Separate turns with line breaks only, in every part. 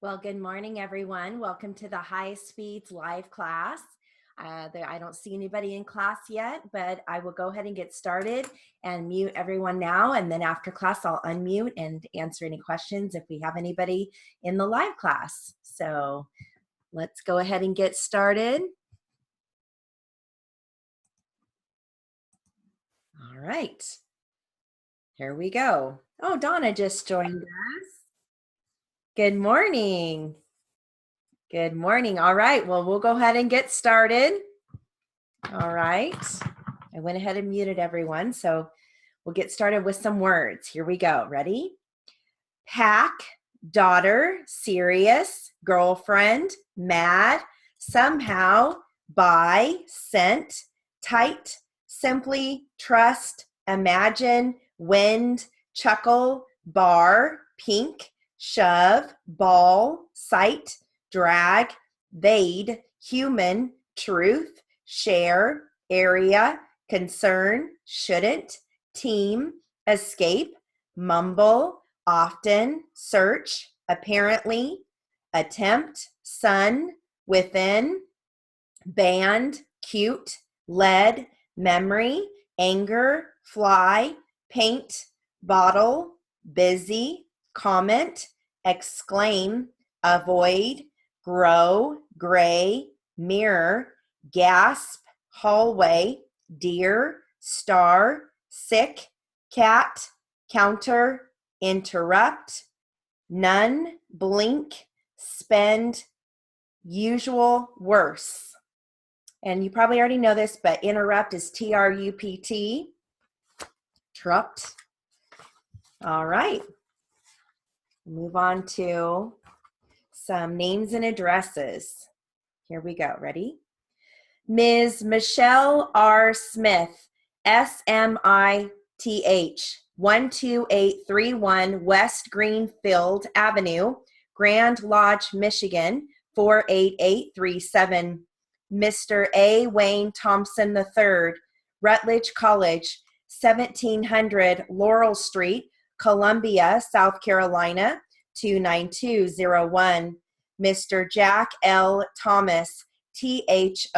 Well, good morning, everyone. Welcome to the High Speeds live class. I don't see anybody in class yet, but I will go ahead and get started and mute everyone now. And then after class, I'll unmute and answer any questions if we have anybody in the live class. So let's go ahead and get started. All right, here we go. Oh, Donna just joined us. Good morning. Good morning. All right, well, we'll go ahead and get started. All right. I went ahead and muted everyone, so we'll get started with some words. Here we go. Ready? Pack, daughter, serious, girlfriend, mad, somehow, buy, sent, tight, simply, trust, imagine, wind, chuckle, bar, pink, shove, ball, sight, drag, vade, human, truth, share, area, concern, shouldn't, team, escape, mumble, often, search, apparently, attempt, sun, within, band, cute, lead, memory, anger, fly, paint, bottle, busy, comment, exclaim, avoid, grow, gray, mirror, gasp, hallway, deer, star, sick, cat, counter, interrupt, none, blink, spend, usual, worse. And you probably already know this, but interrupt is T-R-U-P-T. Trupt. All right. Move on to some names and addresses. Here we go. Ready? Ms. Michelle R. Smith, SMITH, 12831 West Greenfield Avenue, Grand Lodge, Michigan, 48837. Mr. A. Wayne Thompson III, Rutledge College, 1700 Laurel Street, Columbia, South Carolina, 29201. Mr. Jack L. Thomas, THOMAS,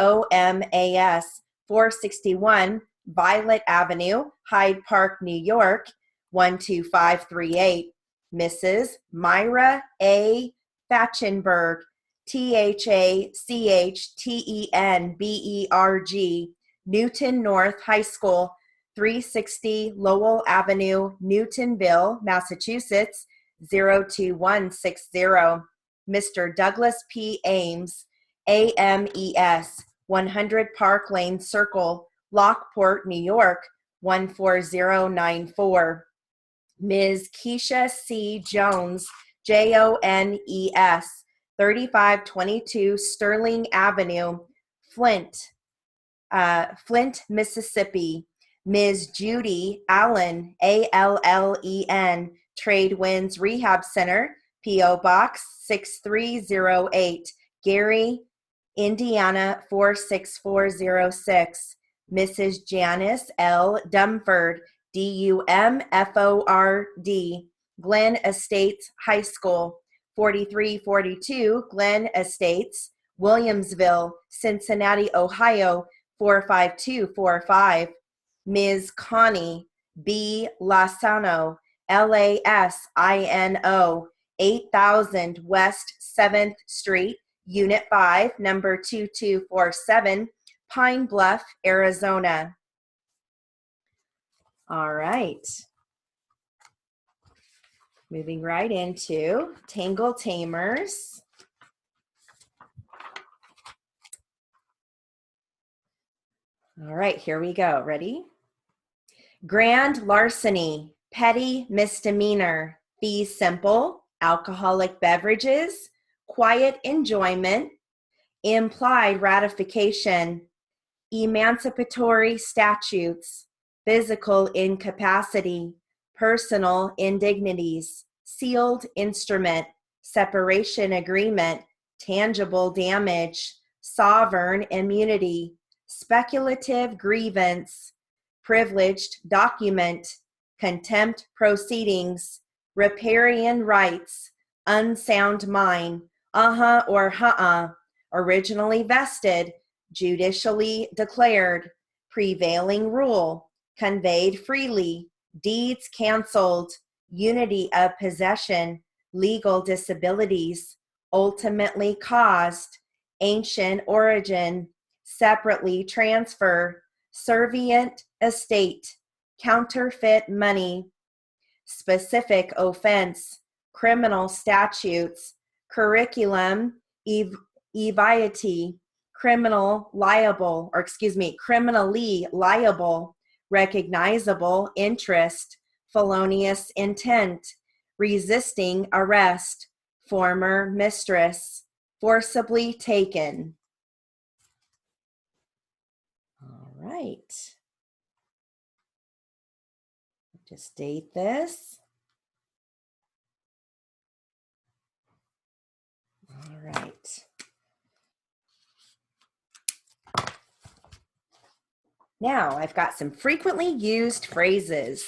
461 Violet Avenue, Hyde Park, New York, 12538. Mrs. Myra A. Fatchenberg, THACHTENBERG, Newton North High School, 360 Lowell Avenue, Newtonville, Massachusetts, 02160. Mr. Douglas P. Ames, AMES, 100 Park Lane Circle, Lockport, New York, 14094. Ms. Keisha C. Jones, JONES, 3522 Sterling Avenue, Flint, Mississippi. Ms. Judy Allen, ALLEN, Trade Winds Rehab Center, P.O. Box 6308, Gary, Indiana 46406. Mrs. Janice L. Dumford, DUMFORD, Glen Estates High School, 4342 Glen Estates, Williamsville, Cincinnati, Ohio, 45245. Ms. Connie B. Lasano, LASINO, 8000 West 7th Street, Unit 5, number 2247, Pine Bluff, Arizona. All right. Moving right into Tangle Tamers. All right, here we go. Ready? Grand larceny, petty misdemeanor, fee simple, alcoholic beverages, quiet enjoyment, implied ratification, emancipatory statutes, physical incapacity, personal indignities, sealed instrument, separation agreement, tangible damage, sovereign immunity, speculative grievance, privileged document, contempt proceedings, riparian rights, unsound mind, or originally vested, judicially declared, prevailing rule, conveyed freely, deeds canceled, unity of possession, legal disabilities, ultimately caused, ancient origin, separately transfer, servient estate, counterfeit money, specific offense, criminal statutes, curriculum, eviety, criminally liable, recognizable interest, felonious intent, resisting arrest, former mistress, forcibly taken. All right. Just date this. All right. Now I've got some frequently used phrases.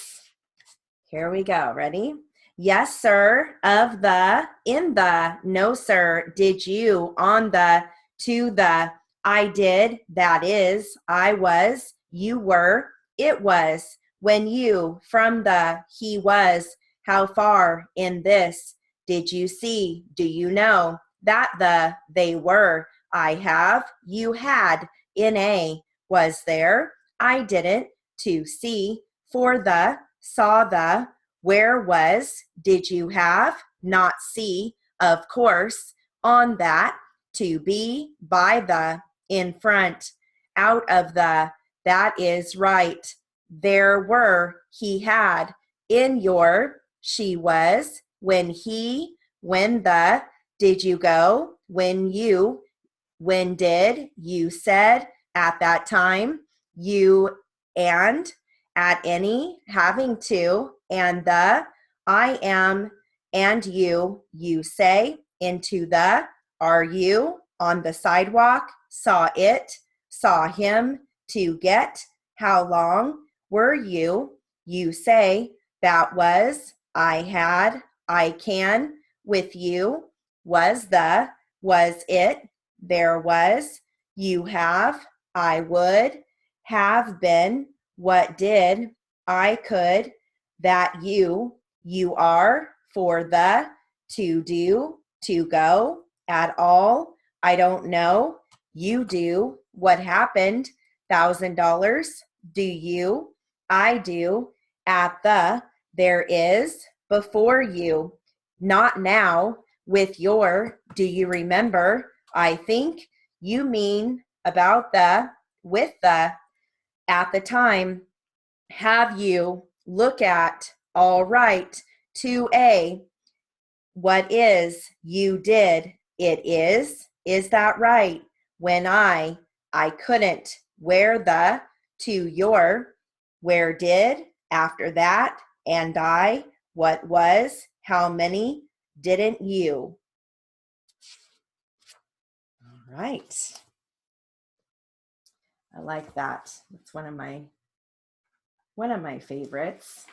Here we go. Ready? Yes, sir. Of the, in the, no, sir. Did you, on the, to the, I did, that is, I was, you were, it was, when you, from the, he was, how far, in this, did you see, do you know, that the, they were, I have, you had, in a, was there, I didn't, to see, for the, saw the, where was, did you have, not see, of course, on that, to be, by the, in front, out of the, that is right, there were, he had, in your, she was, when he, when the, did you go, when you, when did, you said, at that time, you, and, at any, having to, and the, I am, and you say, into the, are you, on the sidewalk, saw it, saw him, to get, how long, were you say, that was, I had, I can, with you, was the, was it, there was, you have, I would, have been, what did, I could, that you are, for the, to do, to go, at all, I don't know, you do, what happened, $1,000, do you, I do, at the, there is, before you, not now, with your, do you remember, I think, you mean, about the, with the, at the time, have you, look at, all right, to a, what is, you did, it is that right, when I couldn't, where the, to your, where did, after that, and I, what was, how many, didn't you. All right. I like that. It's one of my favorites.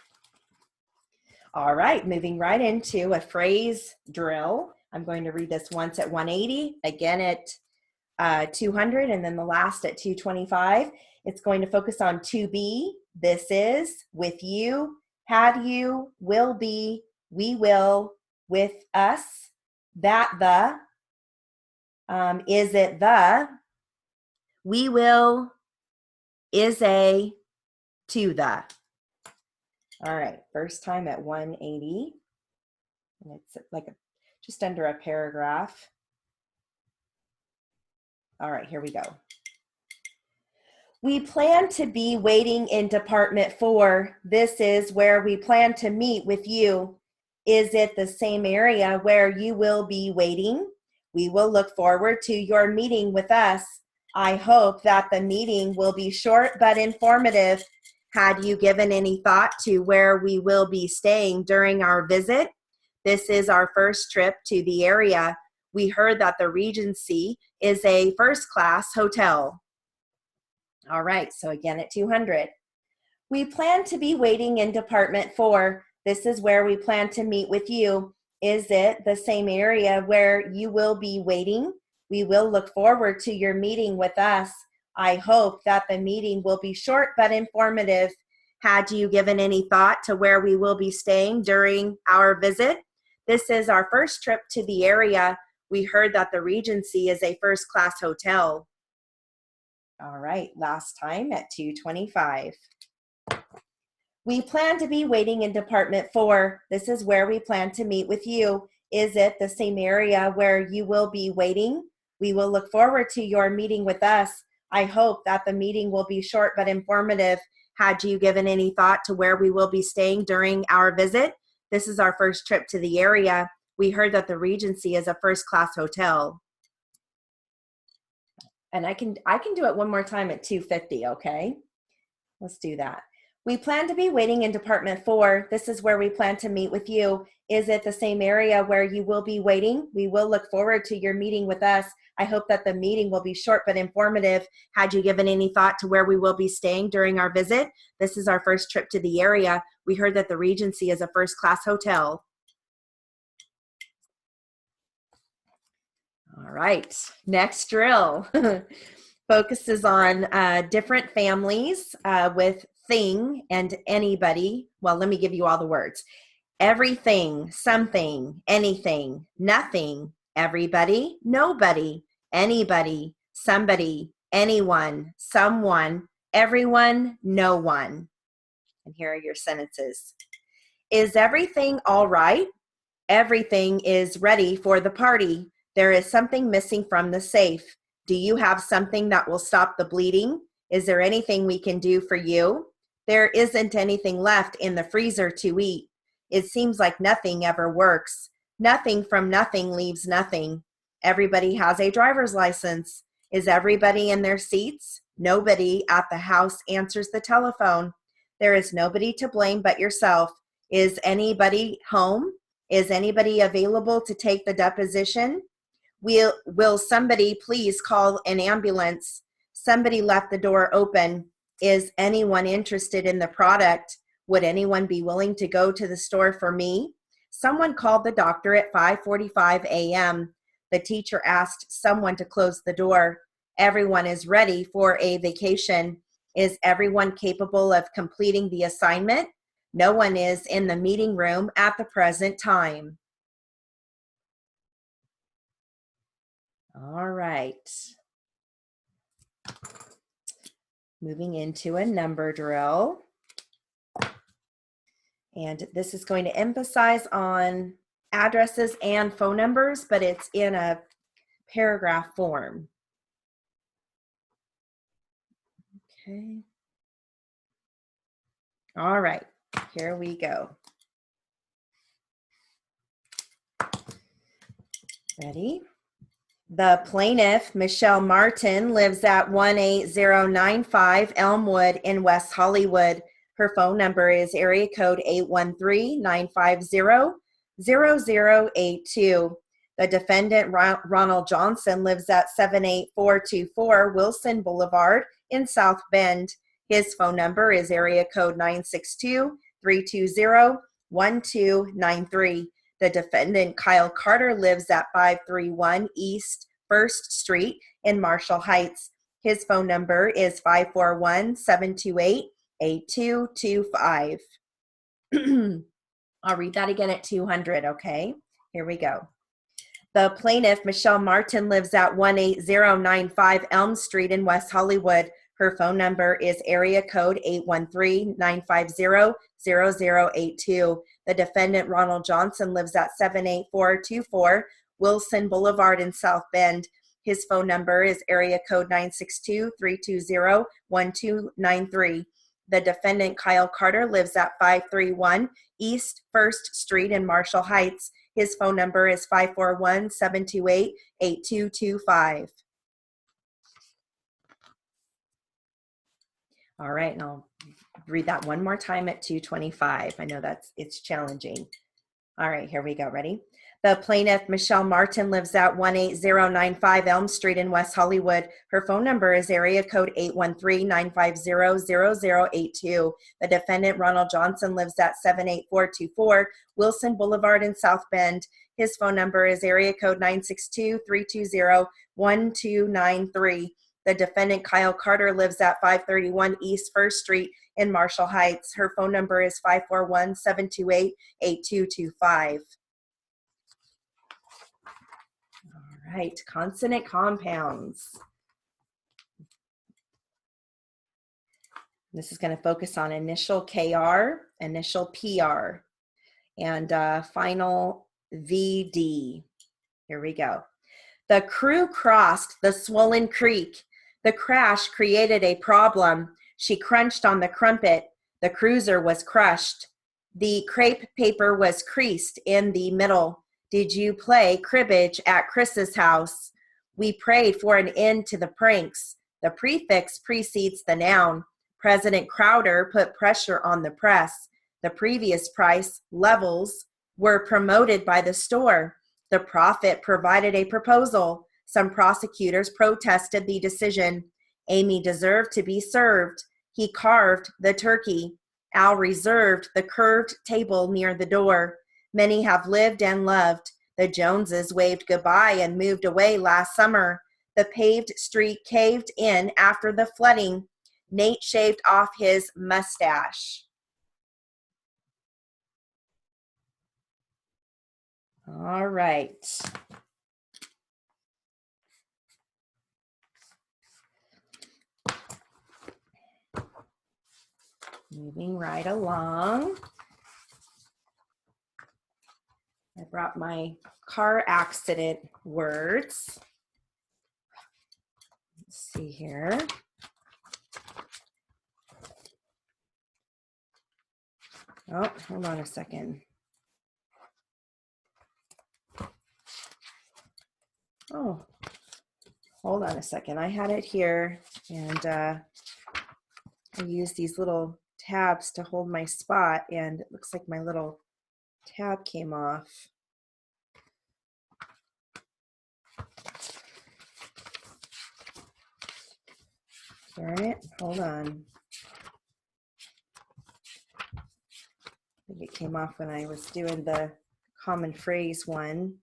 All right, moving right into a phrase drill. I'm going to read this once at 180, again at 200, and then the last at 225. It's going to focus on to be, this is, with you, had you, will be, we will, with us, that the, is it the, we will, is a, to the. All right, first time at 180. And it's like just under a paragraph. All right, here we go. We plan to be waiting in Department 4. This is where we plan to meet with you. Is it the same area where you will be waiting? We will look forward to your meeting with us. I hope that the meeting will be short but informative. Had you given any thought to where we will be staying during our visit? This is our first trip to the area. We heard that the Regency is a first-class hotel. All right, so again at 200. We plan to be waiting in Department 4. This is where we plan to meet with you. Is it the same area where you will be waiting? We will look forward to your meeting with us. I hope that the meeting will be short but informative. Had you given any thought to where we will be staying during our visit? This is our first trip to the area. We heard that the Regency is a first-class hotel. All right, last time at 2:25. We plan to be waiting in Department 4. This is where we plan to meet with you. Is it the same area where you will be waiting? We will look forward to your meeting with us. I hope that the meeting will be short but informative. Had you given any thought to where we will be staying during our visit? This is our first trip to the area. We heard that the Regency is a first-class hotel. And I can do it one more time at 2:50, okay? Let's do that. We plan to be waiting in Department 4. This is where we plan to meet with you. Is it the same area where you will be waiting? We will look forward to your meeting with us. I hope that the meeting will be short but informative. Had you given any thought to where we will be staying during our visit? This is our first trip to the area. We heard that the Regency is a first-class hotel. All right, next drill. Focuses on different families with thing and anybody. Well, let me give you all the words. Everything, something, anything, nothing, everybody, nobody, anybody, somebody, anyone, someone, everyone, no one. And here are your sentences. Is everything all right? Everything is ready for the party. There is something missing from the safe. Do you have something that will stop the bleeding? Is there anything we can do for you? There isn't anything left in the freezer to eat. It seems like nothing ever works. Nothing from nothing leaves nothing. Everybody has a driver's license. Is everybody in their seats? Nobody at the house answers the telephone. There is nobody to blame but yourself. Is anybody home? Is anybody available to take the deposition? Will somebody please call an ambulance? Somebody left the door open. Is anyone interested in the product? Would anyone be willing to go to the store for me? Someone called the doctor at 5:45 a.m. The teacher asked someone to close the door. Everyone is ready for a vacation. Is everyone capable of completing the assignment? No one is in the meeting room at the present time. All right. Moving into a number drill. And this is going to emphasize on addresses and phone numbers, but it's in a paragraph form. Okay. All right, here we go. Ready? The plaintiff, Michelle Martin, lives at 18095 Elmwood in West Hollywood. Her phone number is area code 813-950-0082. The defendant, Ronald Johnson, lives at 78424 Wilson Boulevard in South Bend. His phone number is area code 962-320-1293. The defendant, Kyle Carter, lives at 531 East 1st Street in Marshall Heights. His phone number is 541-728-8225. I'll read that again at 200, okay? Here we go. The plaintiff, Michelle Martin, lives at 18095 Elm Street in West Hollywood. Her phone number is area code 813-950-0082. The defendant, Ronald Johnson, lives at 78424 Wilson Boulevard in South Bend. His phone number is area code 962-320-1293. The defendant, Kyle Carter, lives at 531 East 1st Street in Marshall Heights. His phone number is 541-728-8225. All right, and I'll read that one more time at 225. I know it's challenging. All right, here we go. Ready? The plaintiff, Michelle Martin, lives at 18095 Elm Street in West Hollywood. Her phone number is area code 813-950-0082. The defendant, Ronald Johnson, lives at 78424 Wilson Boulevard in South Bend. His phone number is area code 962-320-1293. The defendant, Kyle Carter, lives at 531 East 1st Street in Marshall Heights. Her phone number is 541-728-8225. All right, consonant compounds. This is going to focus on initial KR, initial PR, and final VD. Here we go. The crew crossed the swollen creek. The crash created a problem. She crunched on the crumpet. The cruiser was crushed. The crepe paper was creased in the middle. Did you play cribbage at Chris's house? We prayed for an end to the pranks. The prefix precedes the noun. President Crowder put pressure on the press. The previous price, levels, were promoted by the store. The prophet provided a proposal. Some prosecutors protested the decision. Amy deserved to be served. He carved the turkey. Al reserved the curved table near the door. Many have lived and loved. The Joneses waved goodbye and moved away last summer. The paved street caved in after the flooding. Nate shaved off his mustache. All right. Moving right along. I brought my car accident words. Let's see here. Oh, hold on a second. Oh, hold on a second. I had it here, and I used these little tabs to hold my spot, and it looks like my little tab came off. Darn it. Hold on. I think it came off when I was doing the common phrase one.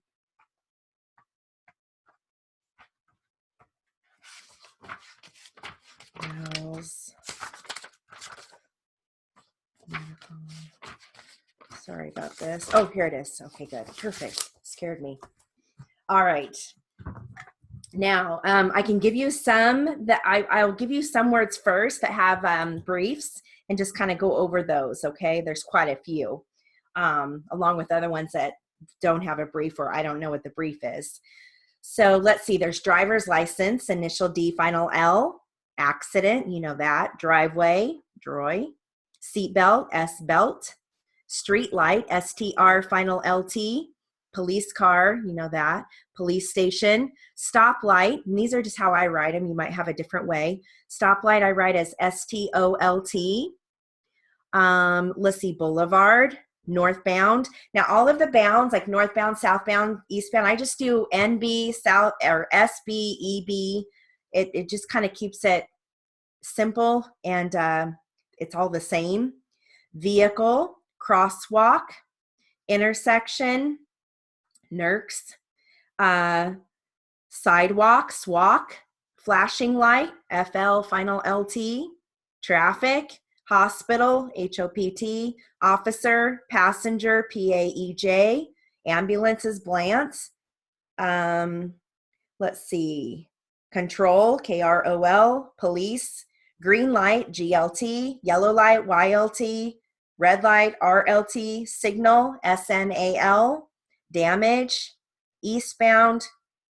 Sorry about this. Oh, here it is. Okay, good. Perfect. Scared me. All right. Now, I can give you some that I'll give you some words first that have briefs and just kind of go over those, okay? There's quite a few, along with other ones that don't have a brief or I don't know what the brief is. So let's see. There's driver's license, initial D, final L. Accident, you know that. Driveway, DROY. Seatbelt, S, belt. Street light, STR, final LT. Police car, you know that. Police station. Stoplight, and these are just how I write them. You might have a different way. Stoplight I write as STOLT. Let's see, boulevard, northbound. Now all of the bounds, like northbound, southbound, eastbound, I just do NB, south, or SB, EB. It just kind of keeps it simple, and it's all the same. Vehicle, crosswalk, intersection, NERCs, sidewalks, walk, flashing light, FL, final LT, traffic, hospital, HOPT, officer, passenger, PAEJ, ambulances, Blance. Let's see, control, KROL, police, green light, GLT, yellow light, YLT, red light, RLT, signal, SNAL, damage, eastbound,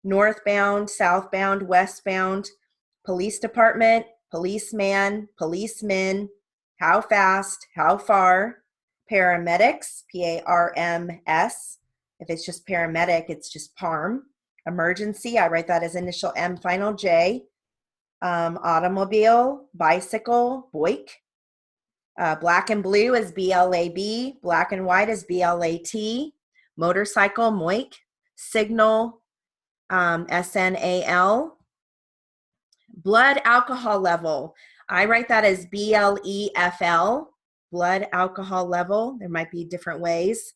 northbound, southbound, westbound, police department, policeman, policemen, how fast, how far, paramedics, PARMS. If it's just paramedic, it's just PARM. Emergency, I write that as initial M, final J. Automobile, bicycle, BOIC. Black and blue is BLAB. Black and white is BLAT. motorcycle, moik, signal, SNAL, blood alcohol level. I write that as BLEFL, blood alcohol level. There might be different ways,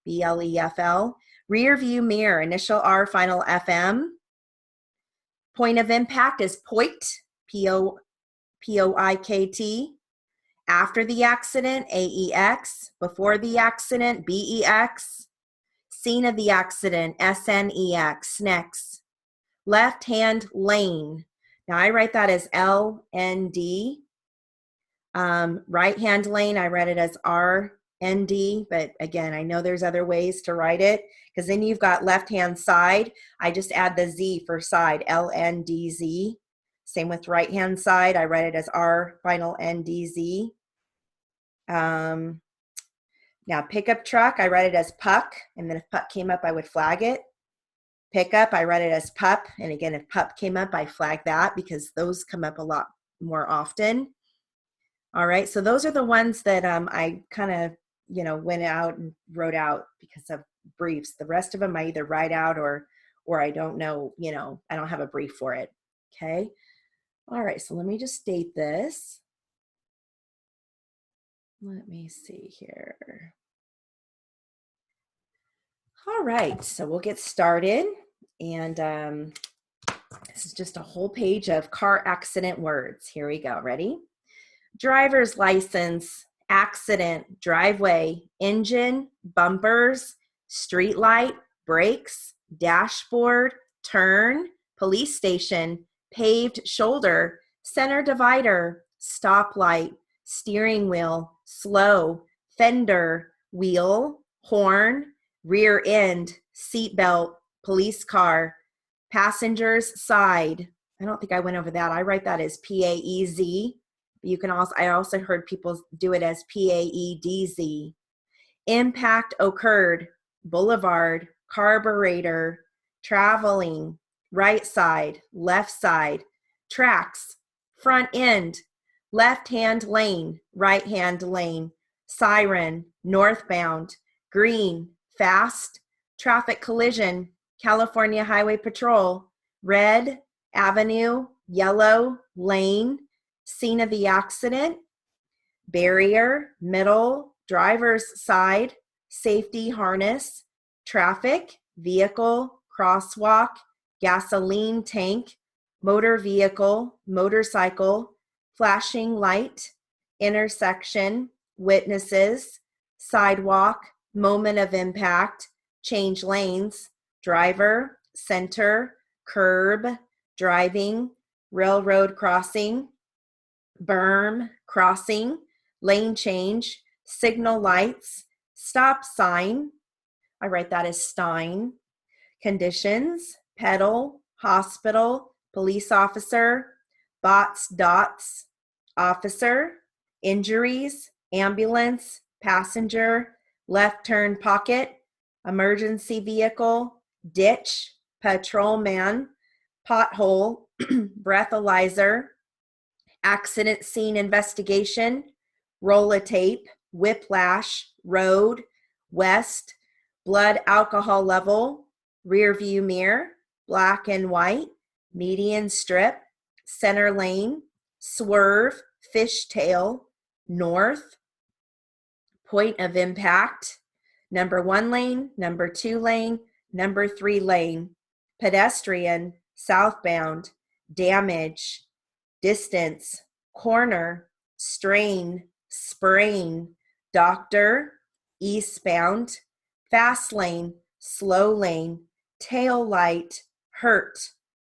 BLEFL. Rear view mirror, initial R, final FM. Point of impact is POIKT, P-O-I-K-T. After the accident, AEX. Before the accident, BEX. Scene of the accident, SNEX, SNEX. Left hand lane. Now I write that as LND. Right hand lane, I read it as RND, but again, I know there's other ways to write it, because then you've got left hand side. I just add the Z for side, LNDZ. Same with right hand side, I write it as R final NDZ. Now pickup truck, I write it as puck, and then if puck came up, I would flag it. Pickup, I read it as pup, and again, if pup came up, I flag that because those come up a lot more often. All right, so those are the ones that I kind of, went out and wrote out because of briefs. The rest of them I either write out or I don't know, I don't have a brief for it. Okay. All right, so let me just state this. Let me see here. All right, so we'll get started. And this is just a whole page of car accident words. Here we go. Ready? Driver's license, accident, driveway, engine, bumpers, street light, brakes, dashboard, turn, police station, paved shoulder, center divider, stoplight, steering wheel, slow, fender, wheel, horn, rear end, seatbelt, police car, passenger's side. I don't think I went over that. I write that as PAEZ. You can also, I also heard people do it as PAEDZ. Impact occurred, boulevard, carburetor, traveling, right side, left side, tracks, front end, left hand lane, right hand lane, siren, northbound, green, fast, traffic collision, California Highway Patrol, red, avenue, yellow, lane, scene of the accident, barrier, middle, driver's side, safety harness, traffic, vehicle, crosswalk, gasoline tank, motor vehicle, motorcycle, flashing light, intersection, witnesses, sidewalk, moment of impact, change lanes, driver, center, curb, driving, railroad crossing, berm, crossing, lane change, signal lights, stop sign. I write that as Stein. Conditions, pedal, hospital, police officer, bots, dots, officer, injuries, ambulance, passenger, left turn pocket, emergency vehicle, ditch, patrolman, pothole, breathalyzer, accident scene investigation, roll-a-tape, whiplash, road, west, blood alcohol level, rear view mirror, black and white, median strip, center lane, swerve, fishtail, north, point of impact, number 1 lane, number 2 lane, number 3 lane, pedestrian, southbound, damage, distance, corner, strain, sprain, doctor, eastbound, fast lane, slow lane, tail light, hurt,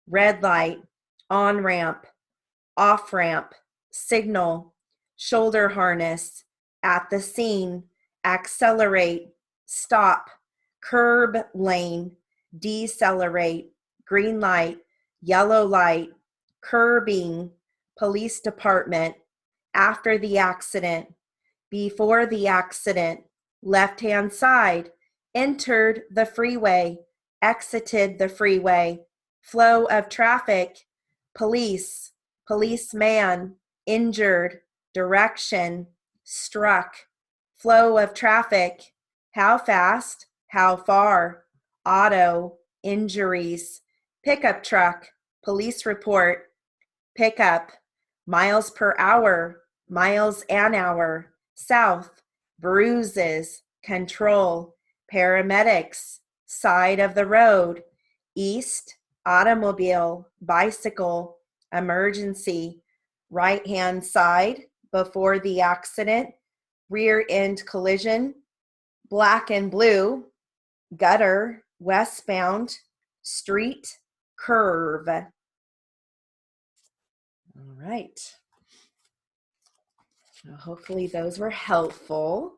red light, on ramp, off ramp, signal, shoulder harness, at the scene, accelerate, stop, curb lane, decelerate, green light, yellow light, curbing, police department, after the accident, before the accident, left-hand side, entered the freeway, exited the freeway, flow of traffic, police, policeman, injured, direction, struck, flow of traffic, how fast, how far, auto, injuries, pickup truck, police report, pickup, miles per hour, miles an hour, south, bruises, control, paramedics, side of the road, east, automobile, bicycle, emergency, right hand side, before the accident, rear end collision, black and blue, gutter, westbound, street, curve. All right. Well, hopefully those were helpful.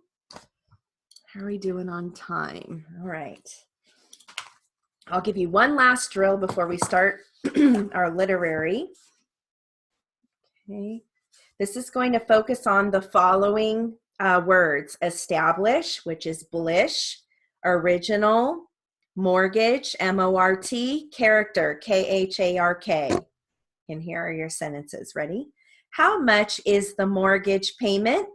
How are we doing on time? All right. I'll give you one last drill before we start our literary. Okay. This is going to focus on the following words: establish, which is blish, original, mortgage, M-O-R-T, character, K-H-A-R-K. And here are your sentences. Ready? How much is the mortgage payment?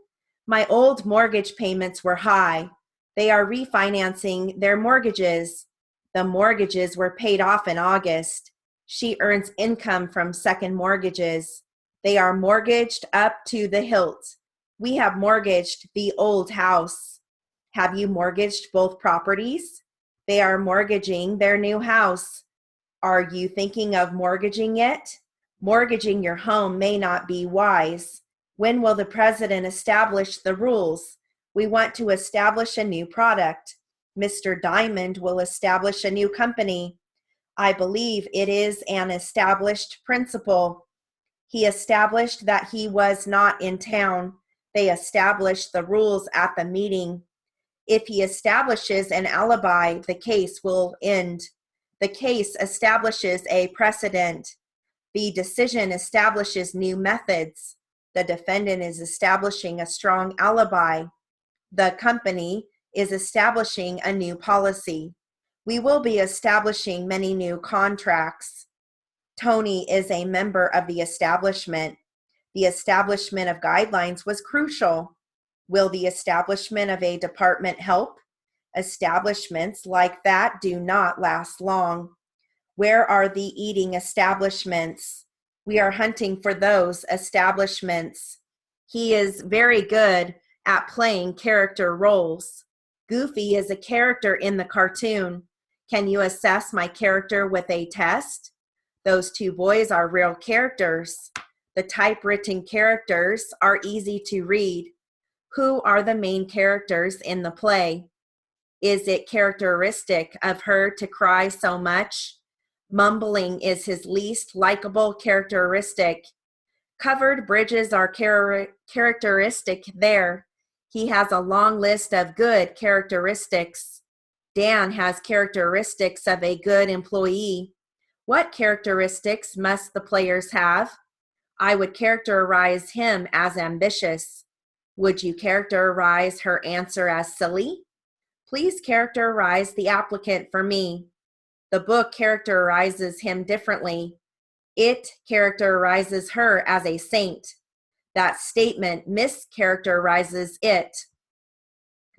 My old mortgage payments were high. They are refinancing their mortgages. The mortgages were paid off in August. She earns income from second mortgages. They are mortgaged up to the hilt. We have mortgaged the old house. Have you mortgaged both properties? They are mortgaging their new house. Are you thinking of mortgaging it? Mortgaging your home may not be wise. When will the president establish the rules? We want to establish a new product. Mr. Diamond will establish a new company. I believe it is an established principle. He established that he was not in town. They established the rules at the meeting. If he establishes an alibi, the case will end. The case establishes a precedent. The decision establishes new methods. The defendant is establishing a strong alibi. The company is establishing a new policy. We will be establishing many new contracts. Tony is a member of the establishment. The establishment of guidelines was crucial. Will the establishment of a department help? Establishments like that do not last long. Where are the eating establishments? We are hunting for those establishments. He is very good at playing character roles. Goofy is a character in the cartoon. Can you assess my character with a test? Those two boys are real characters. The typewritten characters are easy to read. Who are the main characters in the play? Is it characteristic of her to cry so much? Mumbling is his least likable characteristic. Covered bridges are characteristic there. He has a long list of good characteristics. Dan has characteristics of a good employee. What characteristics must the players have? I would characterize him as ambitious. Would you characterize her answer as silly? Please characterize the applicant for me. The book characterizes him differently. It characterizes her as a saint. That statement mischaracterizes it.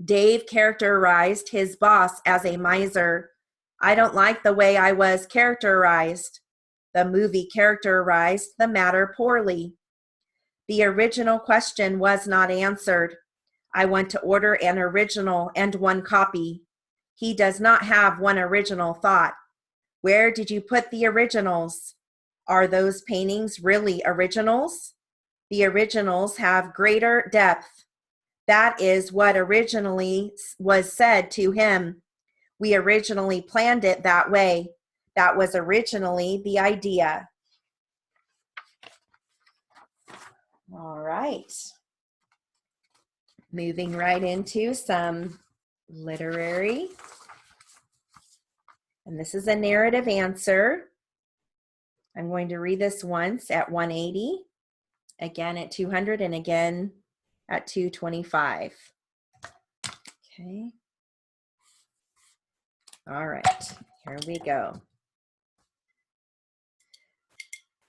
Dave characterized his boss as a miser. I don't like the way I was characterized. The movie characterized the matter poorly. The original question was not answered. I want to order an original and one copy. He does not have one original thought. Where did you put the originals? Are those paintings really originals? The originals have greater depth. That is what originally was said to him. We originally planned it that way. That was originally the idea. All right. Moving right into some literary. And this is a narrative answer. I'm going to read this once at 180, again at 200, and again at 225. Okay. All right, here we go.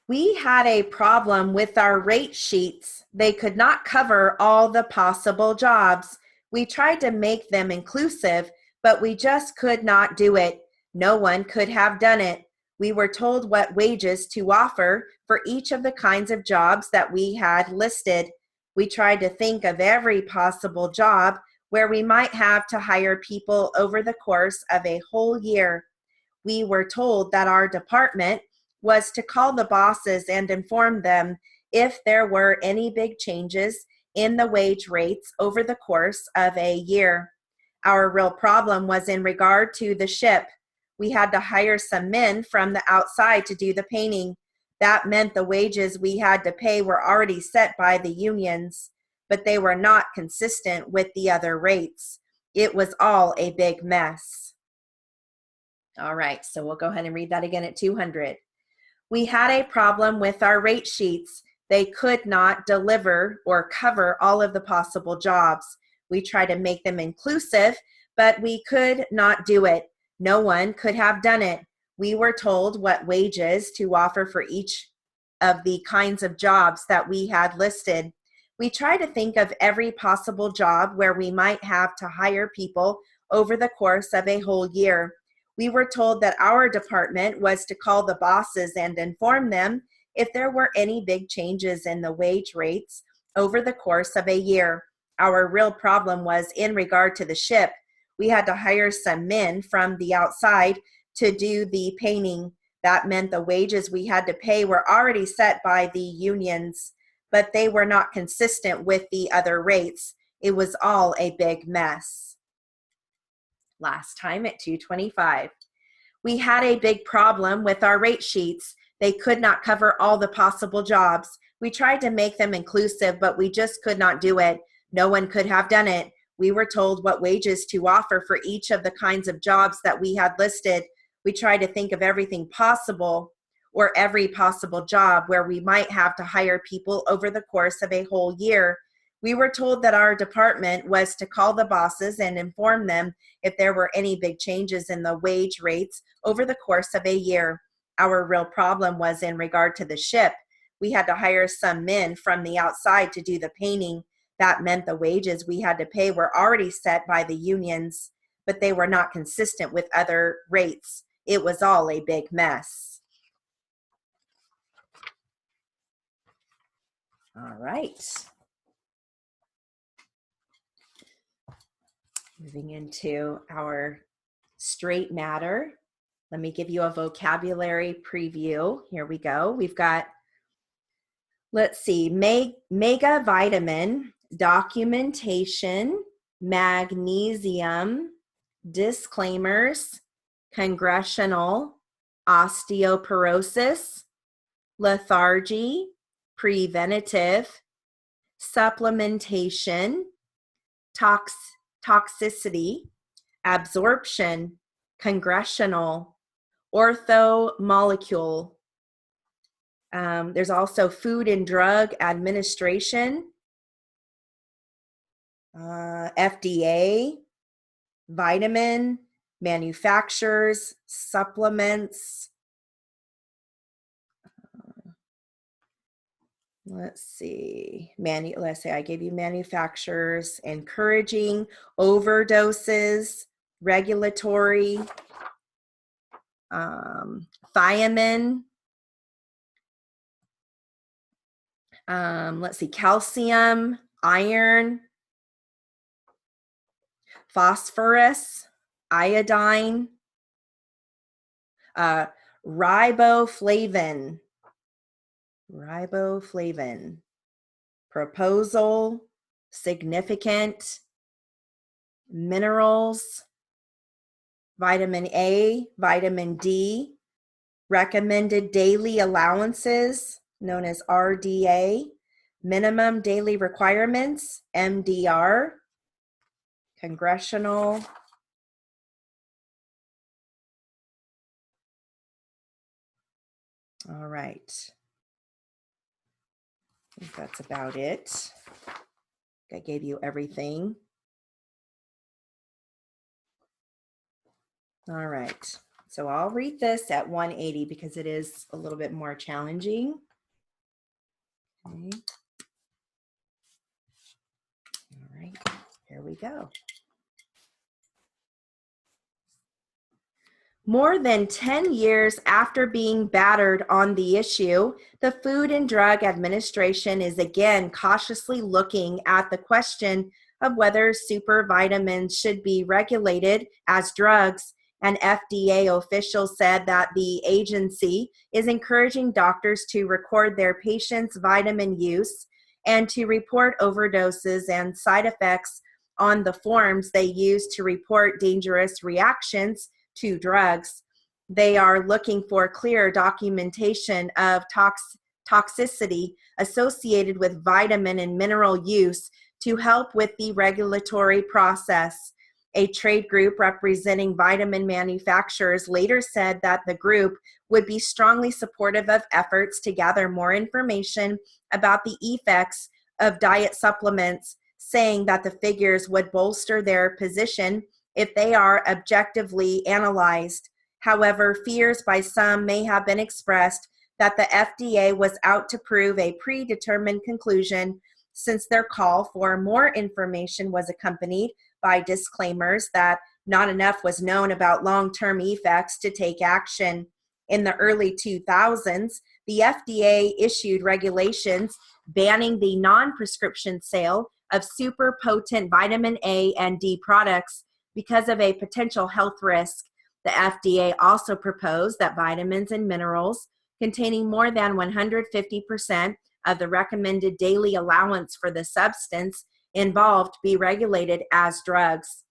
We had a problem with our rate sheets. They could not cover all the possible jobs. We tried to make them inclusive, but we just could not do it. No one could have done it. We were told what wages to offer for each of the kinds of jobs that we had listed. We tried to think of every possible job where we might have to hire people over the course of a whole year. We were told that our department was to call the bosses and inform them if there were any big changes in the wage rates over the course of a year. Our real problem was in regard to the ship. We had to hire some men from the outside to do the painting. That meant the wages we had to pay were already set by the unions, but they were not consistent with the other rates. It was all a big mess. All right, so we'll go ahead and read that again at 200. We had a problem with our rate sheets. They could not deliver or cover all of the possible jobs. We tried to make them inclusive, but we could not do it. No one could have done it. We were told what wages to offer for each of the kinds of jobs that we had listed. We tried to think of every possible job where we might have to hire people over the course of a whole year. We were told that our department was to call the bosses and inform them if there were any big changes in the wage rates over the course of a year. Our real problem was in regard to the ship. We had to hire some men from the outside to do the painting. That meant the wages we had to pay were already set by the unions, but they were not consistent with the other rates. It was all a big mess. Last time at 225. We had a big problem with our rate sheets. They could not cover all the possible jobs. We tried to make them inclusive, but we just could not do it. No one could have done it. We were told what wages to offer for each of the kinds of jobs that we had listed. We tried to think of everything possible or every possible job where we might have to hire people over the course of a whole year. We were told that our department was to call the bosses and inform them if there were any big changes in the wage rates over the course of a year. Our real problem was in regard to the ship. We had to hire some men from the outside to do the painting. That meant the wages we had to pay were already set by the unions, but they were not consistent with other rates. It was all a big mess. All right. Moving into our straight matter. Let me give you a vocabulary preview. Here we go. We've got, let's see, mega vitamin, documentation, magnesium, disclaimers, congressional, osteoporosis, lethargy, preventative, supplementation, toxicity, absorption, congressional, orthomolecule. There's also Food and Drug Administration, FDA, vitamin, manufacturers, supplements. Let's see, let's say I gave you manufacturers, encouraging, overdoses, regulatory, thiamine, let's see, calcium, iron, phosphorus, iodine, riboflavin, proposal, significant, minerals, vitamin A, vitamin D, recommended daily allowances, known as RDA, minimum daily requirements, MDR, congressional, all right. I think that's about it. I gave you everything. All right, so I'll read this at 180 because it is a little bit more challenging. Okay. All right, here we go. More than 10 years after being battered on the issue, the Food and Drug Administration is again cautiously looking at the question of whether super vitamins should be regulated as drugs. An FDA official said that the agency is encouraging doctors to record their patients' vitamin use and to report overdoses and side effects on the forms they use to report dangerous reactions to drugs. They are looking for clear documentation of toxicity associated with vitamin and mineral use to help with the regulatory process. A trade group representing vitamin manufacturers later said that the group would be strongly supportive of efforts to gather more information about the effects of diet supplements, saying that the figures would bolster their position if they are objectively analyzed. However, fears by some may have been expressed that the FDA was out to prove a predetermined conclusion, since their call for more information was accompanied by disclaimers that not enough was known about long-term effects to take action. In the early 2000s, the FDA issued regulations banning the non-prescription sale of super potent vitamin A and D products because of a potential health risk. The FDA also proposed that vitamins and minerals containing more than 150% of the recommended daily allowance for the substance involved be regulated as drugs.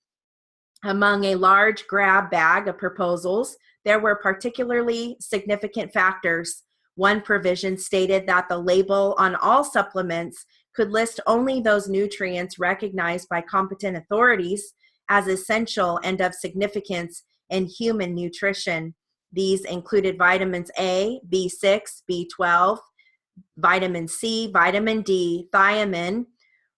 Among a large grab bag of proposals, there were particularly significant factors. One provision stated that the label on all supplements could list only those nutrients recognized by competent authorities as essential and of significance in human nutrition. These included vitamins A, B6, B12, vitamin C, vitamin D, thiamine,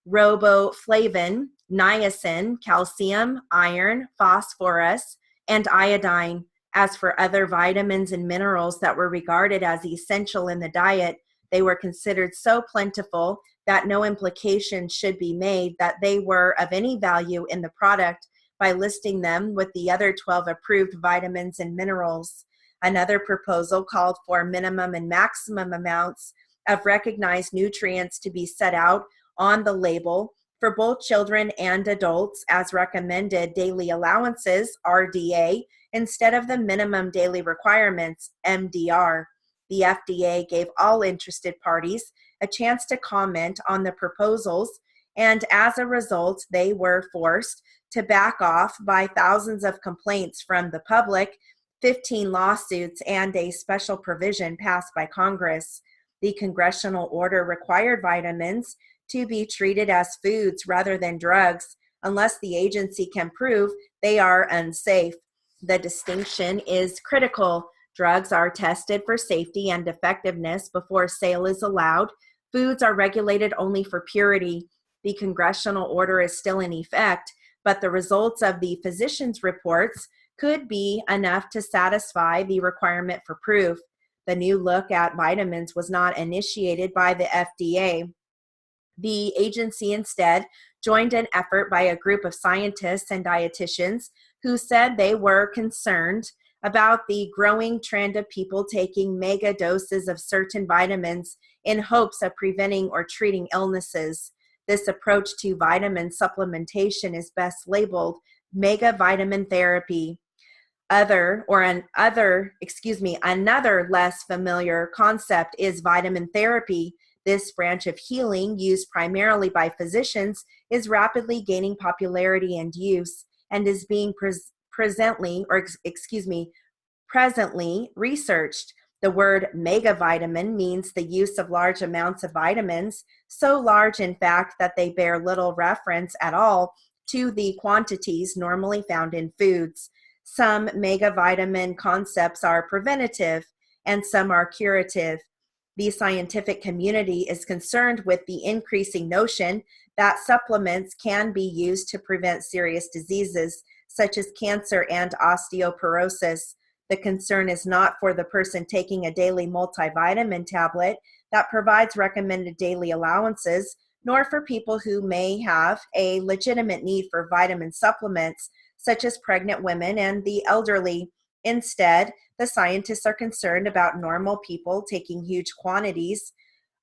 riboflavin, niacin, calcium, iron, phosphorus, and iodine. As for other vitamins and minerals that were regarded as essential in the diet, they were considered so plentiful that no implication should be made that they were of any value in the product by listing them with the other 12 approved vitamins and minerals. Another proposal called for minimum and maximum amounts of recognized nutrients to be set out on the label for both children and adults as recommended daily allowances, RDA, instead of the minimum daily requirements, MDR. The FDA gave all interested parties a chance to comment on the proposals, and as a result, they were forced to back off by thousands of complaints from the public, 15 lawsuits, and a special provision passed by Congress. The congressional order required vitamins to be treated as foods rather than drugs unless the agency can prove they are unsafe. The distinction is critical. Drugs are tested for safety and effectiveness before sale is allowed. Foods are regulated only for purity. The congressional order is still in effect, but the results of the physician's reports could be enough to satisfy the requirement for proof. The new look at vitamins was not initiated by the FDA. The agency instead joined an effort by a group of scientists and dietitians who said they were concerned about the growing trend of people taking mega doses of certain vitamins in hopes of preventing or treating illnesses. This approach to vitamin supplementation is best labeled mega vitamin therapy. Another less familiar concept is vitamin therapy. This branch of healing, used primarily by physicians, is rapidly gaining popularity and use and is being presently researched. The word megavitamin means the use of large amounts of vitamins, so large in fact that they bear little reference at all to the quantities normally found in foods. Some megavitamin concepts are preventative and some are curative. The scientific community is concerned with the increasing notion that supplements can be used to prevent serious diseases such as cancer and osteoporosis. The concern is not for the person taking a daily multivitamin tablet that provides recommended daily allowances, nor for people who may have a legitimate need for vitamin supplements, such as pregnant women and the elderly. Instead, the scientists are concerned about normal people taking huge quantities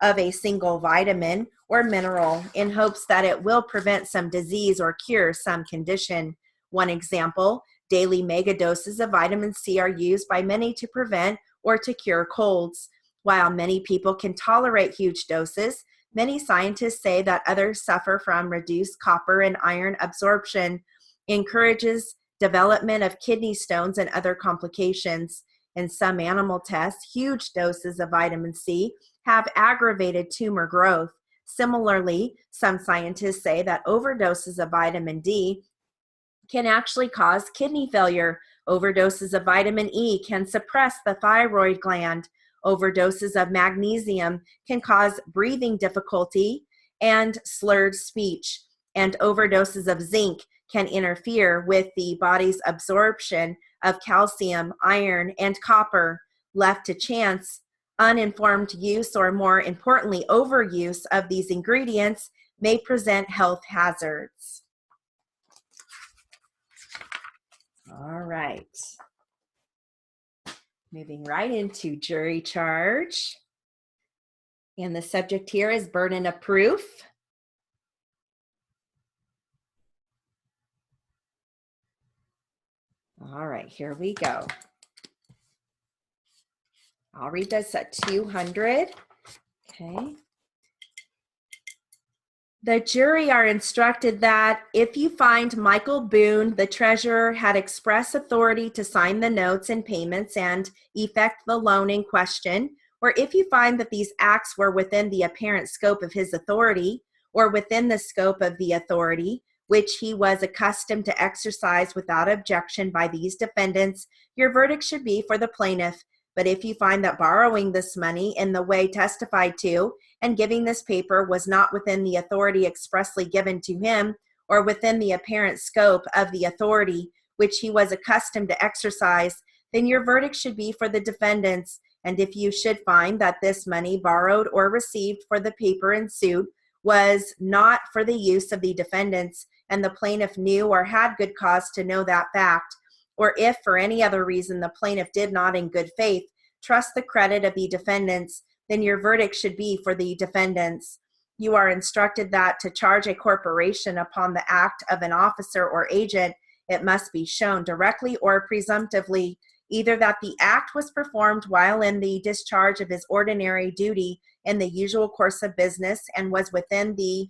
of a single vitamin or mineral in hopes that it will prevent some disease or cure some condition. One example, daily mega doses of vitamin C are used by many to prevent or to cure colds. While many people can tolerate huge doses, many scientists say that others suffer from reduced copper and iron absorption, encourages development of kidney stones and other complications. In some animal tests, huge doses of vitamin C have aggravated tumor growth. Similarly, some scientists say that overdoses of vitamin D can actually cause kidney failure. Overdoses of vitamin E can suppress the thyroid gland. Overdoses of magnesium can cause breathing difficulty and slurred speech. And overdoses of zinc can interfere with the body's absorption of calcium, iron, and copper. Left to chance, uninformed use, or more importantly, overuse of these ingredients may present health hazards. All right. Moving right into jury charge. And the subject here is burden of proof. All right, here we go. I'll read this at 200. Okay. The jury are instructed that if you find Michael Boone, the treasurer, had express authority to sign the notes and payments and effect the loan in question, or if you find that these acts were within the apparent scope of his authority, or within the scope of the authority which he was accustomed to exercise without objection by these defendants, your verdict should be for the plaintiff. But if you find that borrowing this money in the way testified to and giving this paper was not within the authority expressly given to him, or within the apparent scope of the authority which he was accustomed to exercise, then your verdict should be for the defendants. And if you should find that this money borrowed or received for the paper in suit was not for the use of the defendants, and the plaintiff knew or had good cause to know that fact, or if for any other reason the plaintiff did not in good faith trust the credit of the defendants, then your verdict should be for the defendants. You are instructed that to charge a corporation upon the act of an officer or agent, it must be shown directly or presumptively either that the act was performed while in the discharge of his ordinary duty in the usual course of business and was within the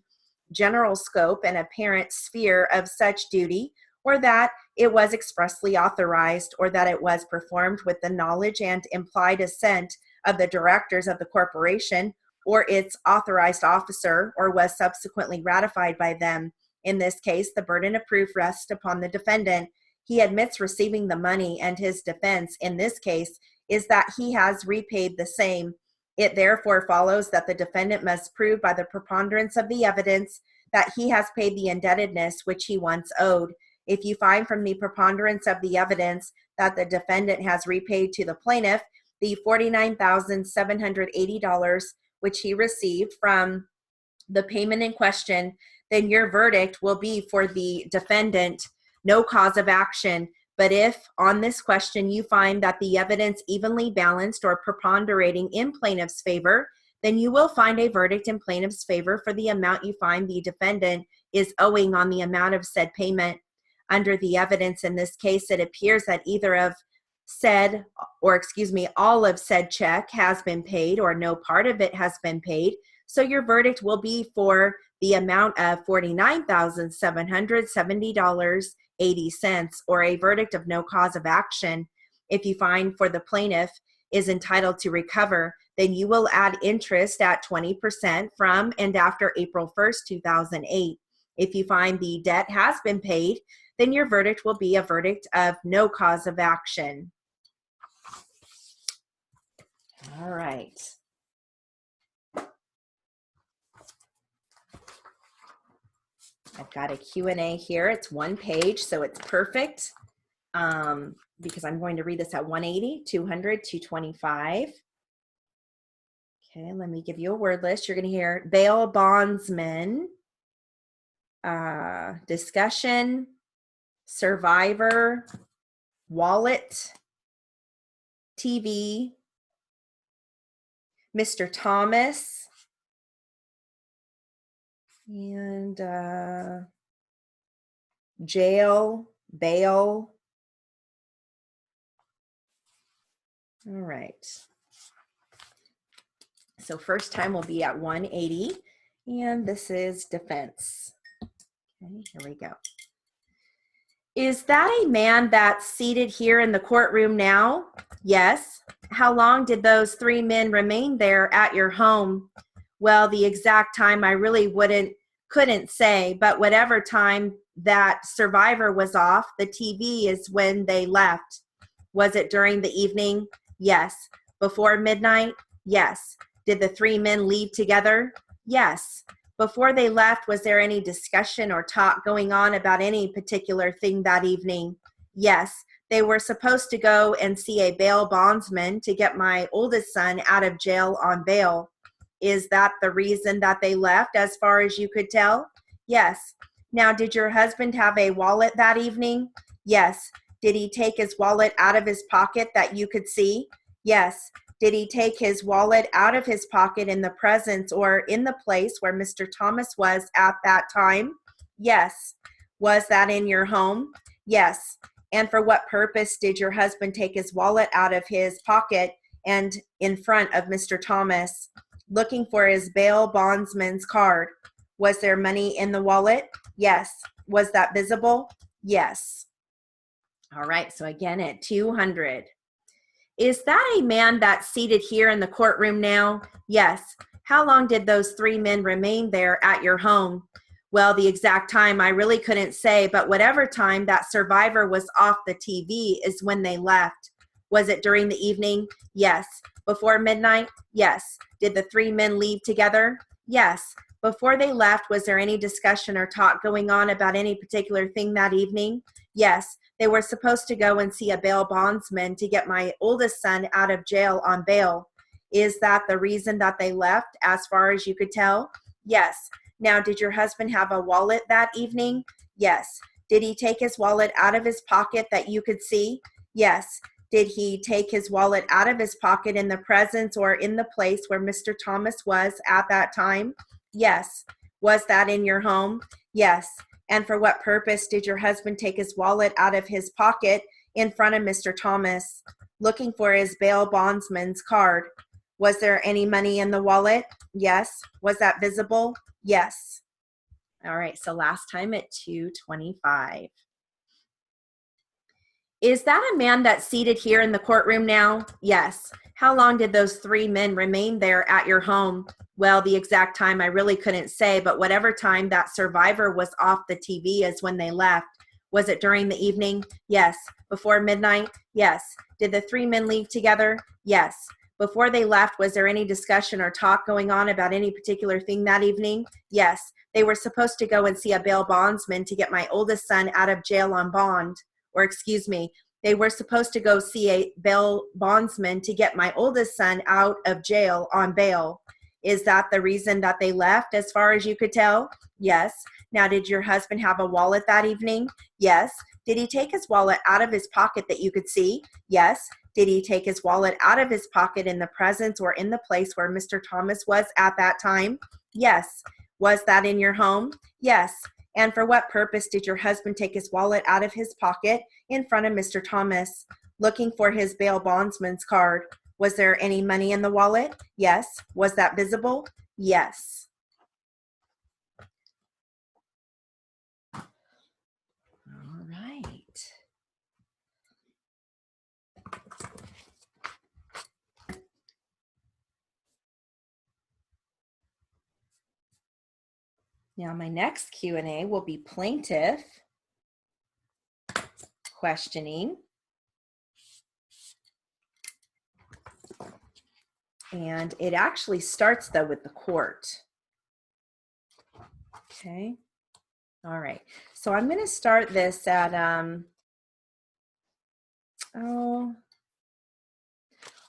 general scope and apparent sphere of such duty, or that it was expressly authorized, or that it was performed with the knowledge and implied assent of the directors of the corporation or its authorized officer, or was subsequently ratified by them. In this case, the burden of proof rests upon the defendant. He admits receiving the money, and his defense in this case is that he has repaid the same. It therefore follows that the defendant must prove by the preponderance of the evidence that he has paid the indebtedness which he once owed. If you find from the preponderance of the evidence that the defendant has repaid to the plaintiff the $49,780 which he received from the payment in question, then your verdict will be for the defendant, no cause of action. But if on this question you find that the evidence evenly balanced or preponderating in plaintiff's favor, then you will find a verdict in plaintiff's favor for the amount you find the defendant is owing on the amount of said payment. Under the evidence in this case, it appears that either of said, or all of said check has been paid, or no part of it has been paid. So your verdict will be for the amount of $49,770.80, or a verdict of no cause of action. If you find for the plaintiff is entitled to recover, then you will add interest at 20% from and after April 1st, 2008. If you find the debt has been paid, then your verdict will be a verdict of no cause of action. All right. I've got a Q&A here. It's one page, so it's perfect because I'm going to read this at 180, 200, 225. Okay, let me give you a word list. You're going to hear bail bondsman, discussion, survivor, wallet, TV, Mr. Thomas, and jail, bail. All right. So first time will be at 180, and this is defense. Okay, here we go. Is that a man that's seated here in the courtroom now? Yes. How long did those 3 men remain there at your home? Well, the exact time I really couldn't say, but whatever time that survivor was off the TV is when they left. Was it during the evening? Yes. Before midnight? Yes. Did the 3 men leave together? Yes. Before they left, was there any discussion or talk going on about any particular thing that evening? Yes. They were supposed to go and see a bail bondsman to get my oldest son out of jail on bail. Is that the reason that they left, as far as you could tell? Yes. Now, did your husband have a wallet that evening? Yes. Did he take his wallet out of his pocket that you could see? Yes. Did he take his wallet out of his pocket in the presence or in the place where Mr. Thomas was at that time? Yes. Was that in your home? Yes. And for what purpose did your husband take his wallet out of his pocket and in front of Mr. Thomas, looking for his bail bondsman's card? Was there money in the wallet? Yes. Was that visible? Yes. All right, so again at 200. Is that a man that's seated here in the courtroom now? Yes. How long did those 3 men remain there at your home? Well, the exact time I really couldn't say, but whatever time that survivor was off the TV is when they left. Was it during the evening? Yes. Before midnight? Yes. Did the 3 men leave together? Yes. Before they left, was there any discussion or talk going on about any particular thing that evening? Yes. They were supposed to go and see a bail bondsman to get my oldest son out of jail on bail. Is that the reason that they left, as far as you could tell? Yes. Now, did your husband have a wallet that evening? Yes. Did he take his wallet out of his pocket that you could see? Yes. Did he take his wallet out of his pocket in the presence or in the place where Mr. Thomas was at that time? Yes. Was that in your home? Yes. And for what purpose did your husband take his wallet out of his pocket in front of Mr. Thomas, looking for his bail bondsman's card? Was there any money in the wallet? Yes. Was that visible? Yes. All right, so last time at 225. Is that a man that's seated here in the courtroom now? Yes. How long did those 3 men remain there at your home? Well, the exact time I really couldn't say, but whatever time that survivor was off the TV is when they left. Was it during the evening? Yes. Before midnight? Yes. Did the 3 men leave together? Yes. Before they left, was there any discussion or talk going on about any particular thing that evening? Yes. They were supposed to go and see a bail bondsman to get my oldest son out of jail on bond. Or excuse me, they were supposed to go see a bail bondsman to get my oldest son out of jail on bail. Is that the reason that they left, as far as you could tell? Yes. Now, did your husband have a wallet that evening? Yes. Did he take his wallet out of his pocket that you could see? Yes. Did he take his wallet out of his pocket in the presence or in the place where Mr. Thomas was at that time? Yes. Was that in your home? Yes. And for what purpose did your husband take his wallet out of his pocket in front of Mr. Thomas, looking for his bail bondsman's card? Was there any money in the wallet? Yes. Was that visible? Yes. All right. Now my next Q&A will be plaintiff questioning. And it actually starts though with the court. Okay. All right. So I'm going to start this at,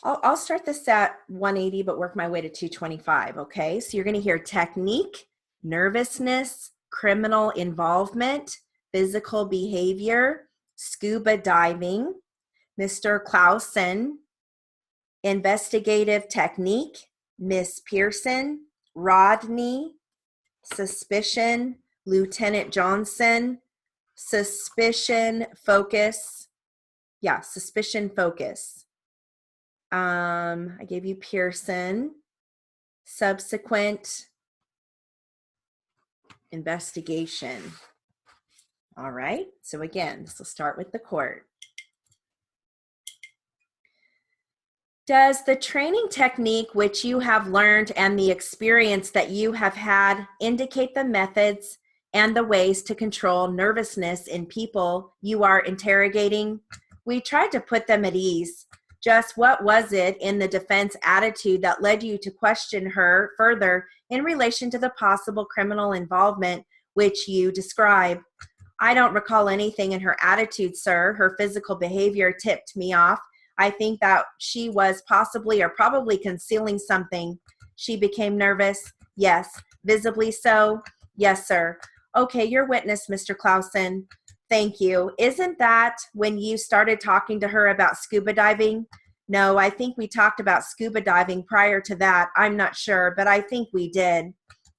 I'll start this at 180, but work my way to 225. Okay. So you're going to hear technique, nervousness, criminal involvement, physical behavior, scuba diving, Mr. Clausen, investigative technique, Miss Pearson, Rodney, suspicion, Lieutenant Johnson, suspicion focus. Yeah, suspicion focus. I gave you Pearson, subsequent investigation. All right, so again, this will start with the court. Does the training technique which you have learned and the experience that you have had indicate the methods and the ways to control nervousness in people you are interrogating? We tried to put them at ease. Just what was it in the defense attitude that led you to question her further in relation to the possible criminal involvement which you describe? I don't recall anything in her attitude, sir. Her physical behavior tipped me off. I think that she was possibly or probably concealing something. She became nervous. Yes. Visibly so? Yes, sir. Okay, your witness, Mr. Clausen. Thank you. Isn't that when you started talking to her about scuba diving? No, I think we talked about scuba diving prior to that. I'm not sure, but I think we did.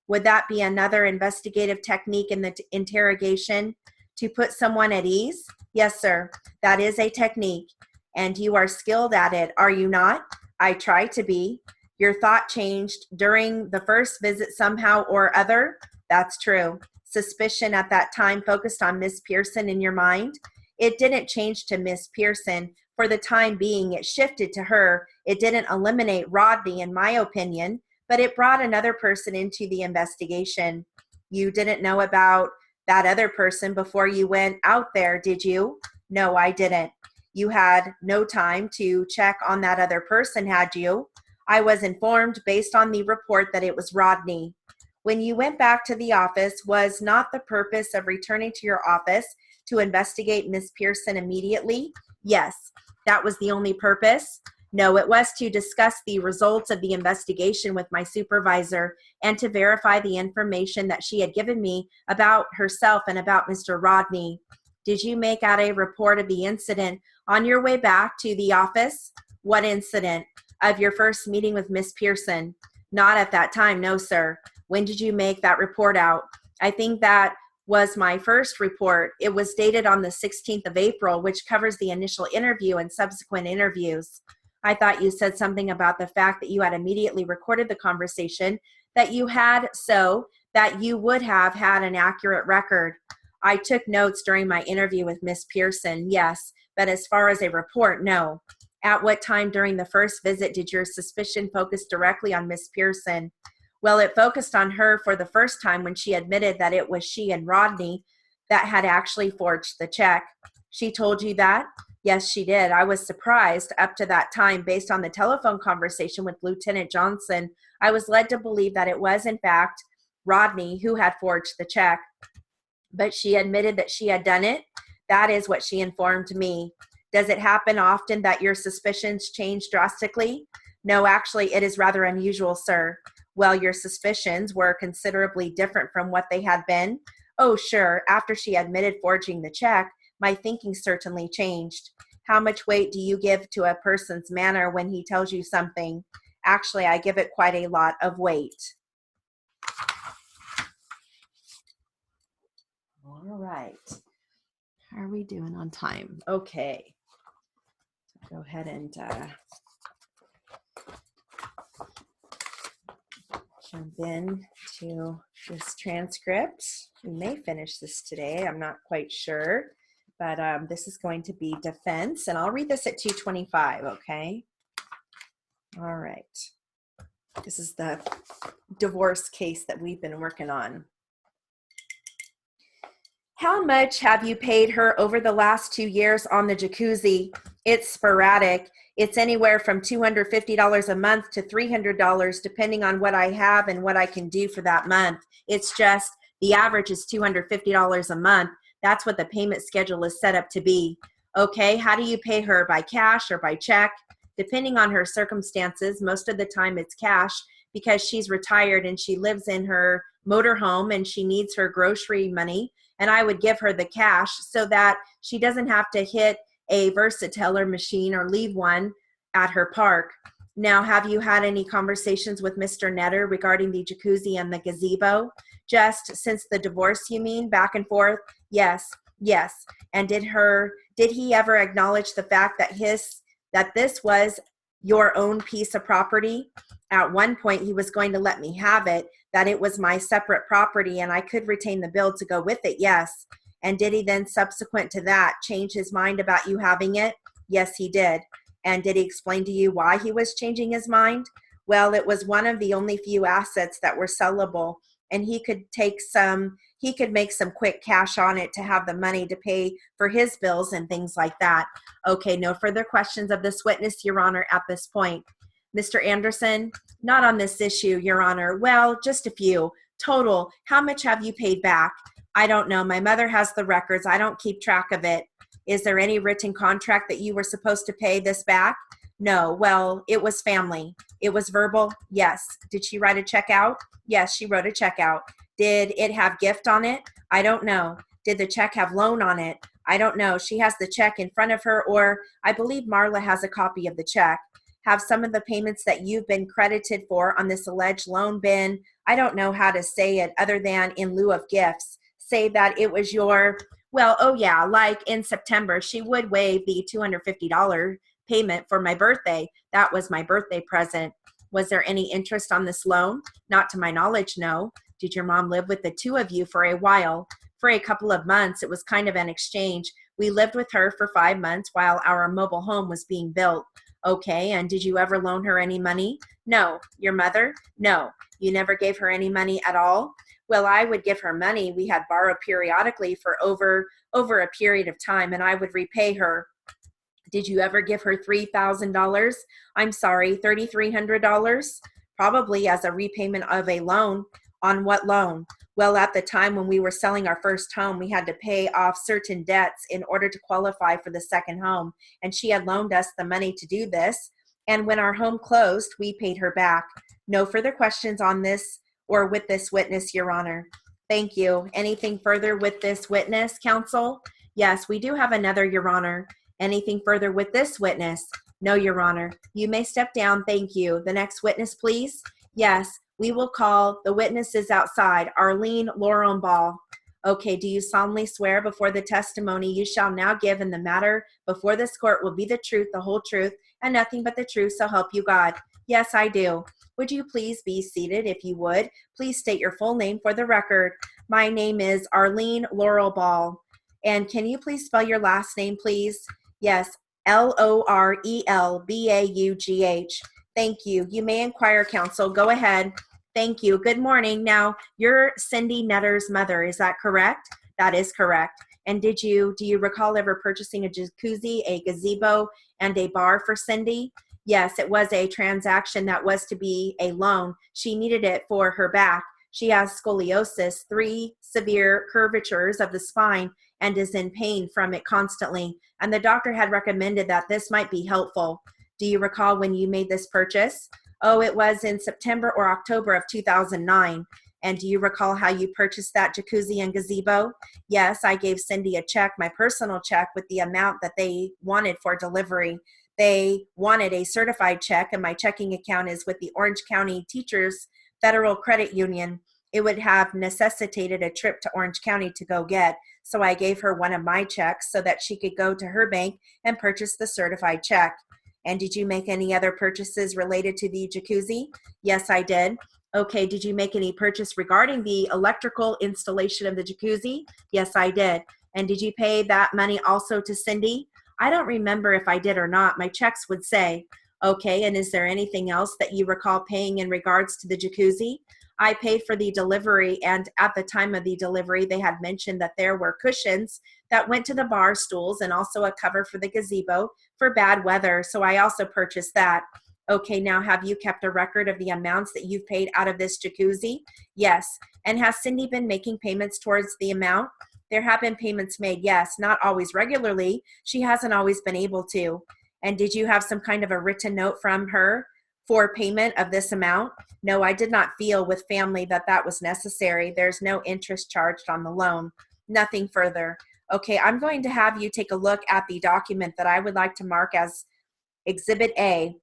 Would that be another investigative technique in the interrogation to put someone at ease? Yes, sir. That is a technique. And you are skilled at it, are you not? I try to be. Your thought changed during the first visit somehow or other? That's true. Suspicion at that time focused on Miss Pearson in your mind? It didn't change to Miss Pearson. For the time being, it shifted to her. It didn't eliminate Rodney, in my opinion, but it brought another person into the investigation. You didn't know about that other person before you went out there, did you? No, I didn't. You had no time to check on that other person, had you? I was informed based on the report that it was Rodney. When you went back to the office, was not the purpose of returning to your office to investigate Miss Pearson immediately? Yes, that was the only purpose. No, it was to discuss the results of the investigation with my supervisor and to verify the information that she had given me about herself and about Mr. Rodney. Did you make out a report of the incident on your way back to the office? What incident? Of your first meeting with Miss Pearson? Not at that time, no, sir. When did you make that report out? I think that was my first report. It was dated on the 16th of April, which covers the initial interview and subsequent interviews. I thought you said something about the fact that you had immediately recorded the conversation, that you had so that you would have had an accurate record. I took notes during my interview with Miss Pearson, yes, but as far as a report, no. At what time during the first visit did your suspicion focus directly on Miss Pearson? Well, it focused on her for the first time when she admitted that it was she and Rodney that had actually forged the check. She told you that? Yes, she did. I was surprised. Up to that time, based on the telephone conversation with Lieutenant Johnson, I was led to believe that it was, in fact, Rodney who had forged the check. But she admitted that she had done it. That is what she informed me. Does it happen often that your suspicions change drastically? No, actually, it is rather unusual, sir. Well, your suspicions were considerably different from what they had been. Oh, sure. After she admitted forging the check, my thinking certainly changed. How much weight do you give to a person's manner when he tells you something? Actually, I give it quite a lot of weight. All right. How are we doing on time? Okay. Go ahead and jump in to this transcript. We may finish this today. I'm not quite sure, but this is going to be defense, and I'll read this at 2:25, okay? All right. This is the divorce case that we've been working on. How much have you paid her over the last 2 years on the jacuzzi? It's sporadic. It's anywhere from $250 a month to $300, depending on what I have and what I can do for that month. It's just the average is $250 a month. That's what the payment schedule is set up to be. Okay, how do you pay her? By cash or by check? Depending on her circumstances, most of the time it's cash because she's retired and she lives in her motorhome and she needs her grocery money. And I would give her the cash so that she doesn't have to hit a Versateller machine or leave one at her park. Now, have you had any conversations with Mr. Netter regarding the jacuzzi and the gazebo? Just since the divorce, you mean, back and forth? Yes, yes. And did he ever acknowledge the fact that this was your own piece of property? At one point, he was going to let me have it, that it was my separate property and I could retain the bill to go with it. Yes. And did he then, subsequent to that, change his mind about you having it? Yes, he did. And did he explain to you why he was changing his mind? Well, it was one of the only few assets that were sellable, and he could make some quick cash on it to have the money to pay for his bills and things like that. Okay, no further questions of this witness, Your Honor, at this point. Mr. Anderson, not on this issue, Your Honor. Well, just a few. Total, how much have you paid back? I don't know. My mother has the records. I don't keep track of it. Is there any written contract that you were supposed to pay this back? No. Well, it was family. It was verbal? Yes. Did she write a check out? Yes, she wrote a check out. Did it have gift on it? I don't know. Did the check have loan on it? I don't know. She has the check in front of her, or I believe Marla has a copy of the check. Have some of the payments that you've been credited for on this alleged loan been, I don't know how to say it other than in lieu of gifts? Say that it was your, well, oh yeah, like in September, she would waive the $250 payment for my birthday. That was my birthday present. Was there any interest on this loan? Not to my knowledge, no. Did your mom live with the two of you for a while? For a couple of months, it was kind of an exchange. We lived with her for 5 months while our mobile home was being built. Okay, and did you ever loan her any money? No. Your mother? No. You never gave her any money at all? Well, I would give her money. We had borrowed periodically for over a period of time, and I would repay her. Did you ever give her $3,000? I'm sorry, $3,300? Probably as a repayment of a loan. On what loan? Well, at the time when we were selling our first home, we had to pay off certain debts in order to qualify for the second home, and she had loaned us the money to do this. And when our home closed, we paid her back. No further questions on this or with this witness, Your Honor. Thank you. Anything further with this witness, counsel? Yes, we do have another, Your Honor. Anything further with this witness? No, Your Honor. You may step down. Thank you. The next witness, please. Yes, we will call the witnesses outside. Arlene Laurenball. Okay, do you solemnly swear before the testimony you shall now give in the matter before this court will be the truth, the whole truth, and nothing but the truth, so help you God? Yes, I do. Would you please be seated if you would? Please state your full name for the record. My name is Arlene Laurenball. And can you please spell your last name, please? Yes, L-O-R-E-L-B-A-U-G-H. Thank you. You may inquire, counsel. Go ahead. Thank you. Good morning. Now, you're Cindy Netter's mother. Is that correct? That is correct. And do you recall ever purchasing a jacuzzi, a gazebo, and a bar for Cindy? Yes, it was a transaction that was to be a loan. She needed it for her back. She has scoliosis, 3 severe curvatures of the spine, and is in pain from it constantly. And the doctor had recommended that this might be helpful. Do you recall when you made this purchase? Oh, it was in September or October of 2009. And do you recall how you purchased that jacuzzi and gazebo? Yes, I gave Cindy a check, my personal check, with the amount that they wanted for delivery. They wanted a certified check, and my checking account is with the Orange County Teachers Federal Credit Union. It would have necessitated a trip to Orange County to go get. So I gave her one of my checks so that she could go to her bank and purchase the certified check. And did you make any other purchases related to the jacuzzi? Yes, I did. Okay, did you make any purchase regarding the electrical installation of the jacuzzi? Yes, I did. And did you pay that money also to Cindy? I don't remember if I did or not. My checks would say. Okay, and is there anything else that you recall paying in regards to the jacuzzi? I paid for the delivery, and at the time of the delivery, they had mentioned that there were cushions that went to the bar stools and also a cover for the gazebo for bad weather, so I also purchased that. Okay, now have you kept a record of the amounts that you've paid out of this jacuzzi? Yes. And has Cindy been making payments towards the amount? There have been payments made, yes, not always regularly. She hasn't always been able to. And did you have some kind of a written note from her for payment of this amount? No, I did not feel with family that that was necessary. There's no interest charged on the loan. Nothing further. Okay, I'm going to have you take a look at the document that I would like to mark as Exhibit A.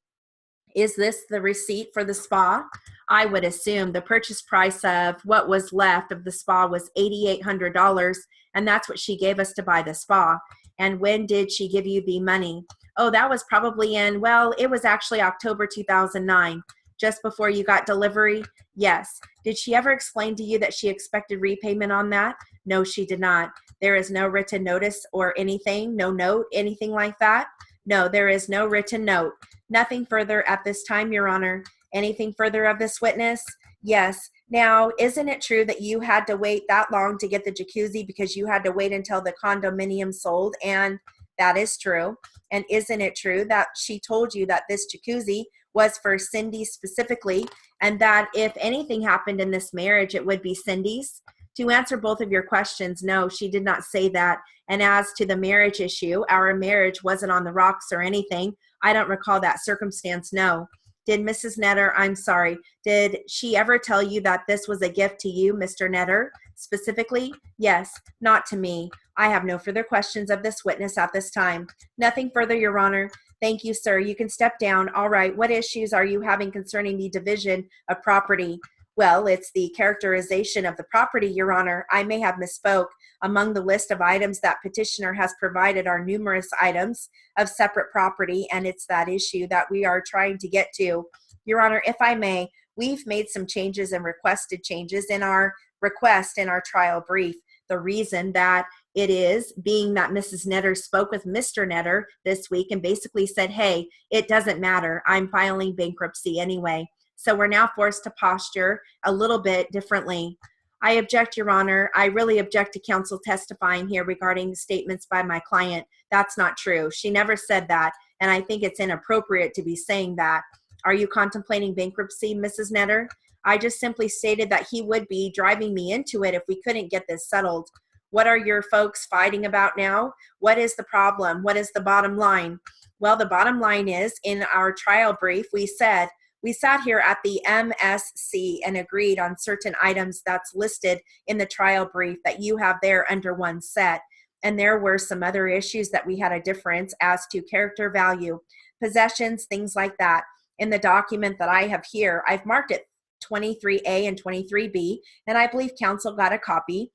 Is this the receipt for the spa? I would assume the purchase price of what was left of the spa was $8,800, and that's what she gave us to buy the spa. And when did she give you the money? Oh, that was probably it was actually October 2009, just before you got delivery. Yes. Did she ever explain to you that she expected repayment on that? No, she did not. There is no written notice or anything, no note, anything like that. No, there is no written note. Nothing further at this time, Your Honor. Anything further of this witness? Yes. Now, isn't it true that you had to wait that long to get the jacuzzi because you had to wait until the condominium sold? And that is true. And isn't it true that she told you that this jacuzzi was for Cindy specifically, and that if anything happened in this marriage, it would be Cindy's? To answer both of your questions, no, she did not say that. And as to the marriage issue, our marriage wasn't on the rocks or anything. I don't recall that circumstance, no. Did Mrs. Netter, I'm sorry, did she ever tell you that this was a gift to you, Mr. Netter, specifically? Yes, not to me. I have no further questions of this witness at this time. Nothing further, Your Honor. Thank you, sir. You can step down. All right, what issues are you having concerning the division of property? Well, it's the characterization of the property, Your Honor. I may have misspoke. Among the list of items that petitioner has provided are numerous items of separate property, and it's that issue that we are trying to get to. Your Honor, if I may, we've made some changes and requested changes in our request in our trial brief. The reason that it is being that Mrs. Netter spoke with Mr. Netter this week and basically said, hey, it doesn't matter. I'm filing bankruptcy anyway. So we're now forced to posture a little bit differently. I object, Your Honor. I really object to counsel testifying here regarding statements by my client. That's not true. She never said that, and I think it's inappropriate to be saying that. Are you contemplating bankruptcy, Mrs. Netter? I just simply stated that he would be driving me into it if we couldn't get this settled. What are your folks fighting about now? What is the problem? What is the bottom line? Well, the bottom line is, in our trial brief, we said, we sat here at the MSC and agreed on certain items that's listed in the trial brief that you have there under one set. And there were some other issues that we had a difference as to character value, possessions, things like that. In the document that I have here, I've marked it 23A and 23B, and I believe counsel got a copy.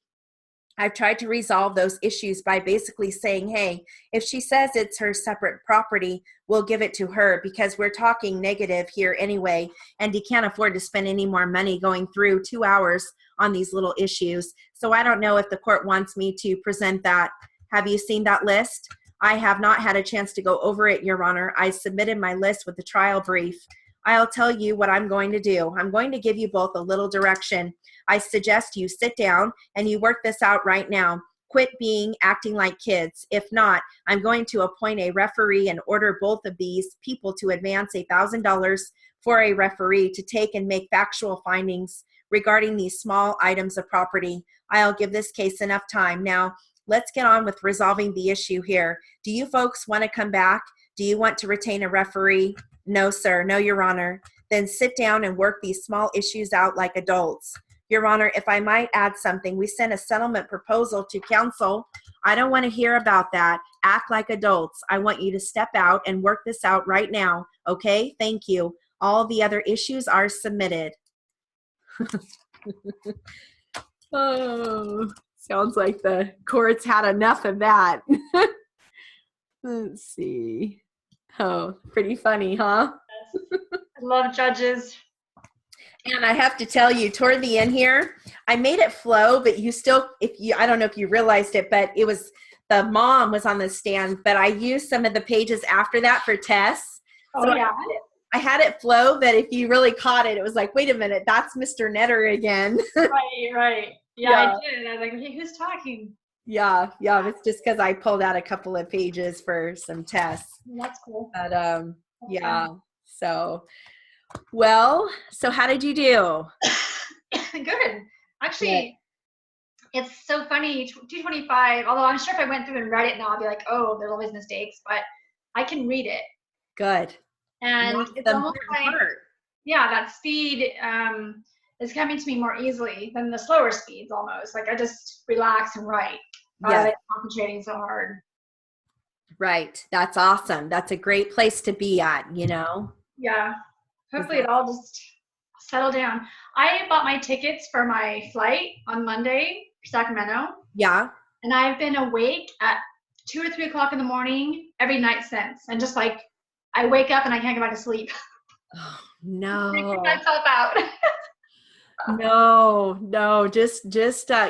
I've tried to resolve those issues by basically saying, hey, if she says it's her separate property, we'll give it to her because we're talking negative here anyway, and you can't afford to spend any more money going through 2 hours on these little issues. So I don't know if the court wants me to present that. Have you seen that list? I have not had a chance to go over it, Your Honor. I submitted my list with the trial brief. I'll tell you what I'm going to do. I'm going to give you both a little direction. I suggest you sit down and you work this out right now. Quit acting like kids. If not, I'm going to appoint a referee and order both of these people to advance $1,000 for a referee to take and make factual findings regarding these small items of property. I'll give this case enough time. Now, let's get on with resolving the issue here. Do you folks want to come back? Do you want to retain a referee? No, sir. No, Your Honor. Then sit down and work these small issues out like adults. Your Honor, if I might add something, we sent a settlement proposal to counsel. I don't want to hear about that. Act like adults. I want you to step out and work this out right now. Okay? Thank you. All the other issues are submitted. Oh, sounds like the court's had enough of that. Let's see. Oh, pretty funny, huh?
I love judges.
And I have to tell you, toward the end here, I made it flow, but you still, I don't know if you realized it, but it was, the mom was on the stand, but I used some of the pages after that for Tess.
Oh,
so
yeah.
I had it flow, but if you really caught it, it was like, wait a minute, that's Mr. Netter again.
Right. Yeah, I did. I was like, hey, who's talking?
Yeah. It's just because I pulled out a couple of pages for some tests.
That's cool.
But yeah. So, well, so how did you do?
Good. Actually, It's so funny. 225. Although I'm sure if I went through and read it now, I'd be like, oh, there's always mistakes. But I can read it.
Good.
And it's almost like, yeah, that speed is coming to me more easily than the slower speeds almost. Like I just relax and write. Rather than concentrating so hard.
Right. That's awesome. That's a great place to be at, you know?
Yeah. Hopefully it all just settle down. I bought my tickets for my flight on Monday for Sacramento.
Yeah.
And I've been awake at 2 or 3 o'clock in the morning every night since. And just like, I wake up and I can't go back to sleep.
Oh, no.
Freaking myself out.
No, just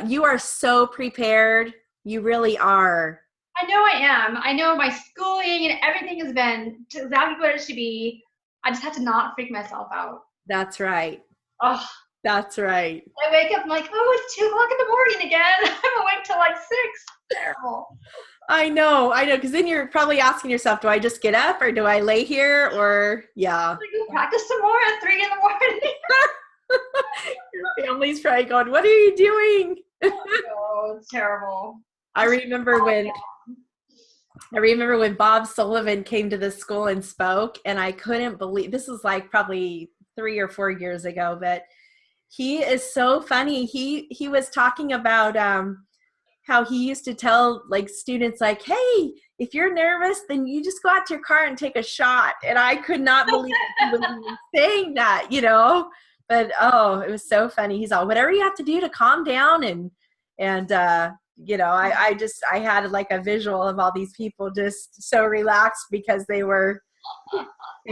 you are so prepared. You really are.
I know I am. I know my schooling and everything has been exactly what it should be. I just have to not freak myself out.
That's right.
Oh,
That's right.
I wake up, I'm like, oh, it's 2 o'clock in the morning again. I'm awake till like 6. Terrible.
I know, because then you're probably asking yourself, do I just get up or do I lay here? Or yeah.
Like, you practice some more at 3 in the morning.
Your family's probably going, what are you doing?
Oh, it's terrible.
I remember when Bob Sullivan came to the school and spoke, and I couldn't believe, this was like probably 3 or 4 years ago, but he is so funny. He was talking about how he used to tell like students like, hey, if you're nervous, then you just go out to your car and take a shot. And I could not believe he was even saying that, but oh, it was so funny. He's all, whatever you have to do to calm down. And I had like a visual of all these people just so relaxed because they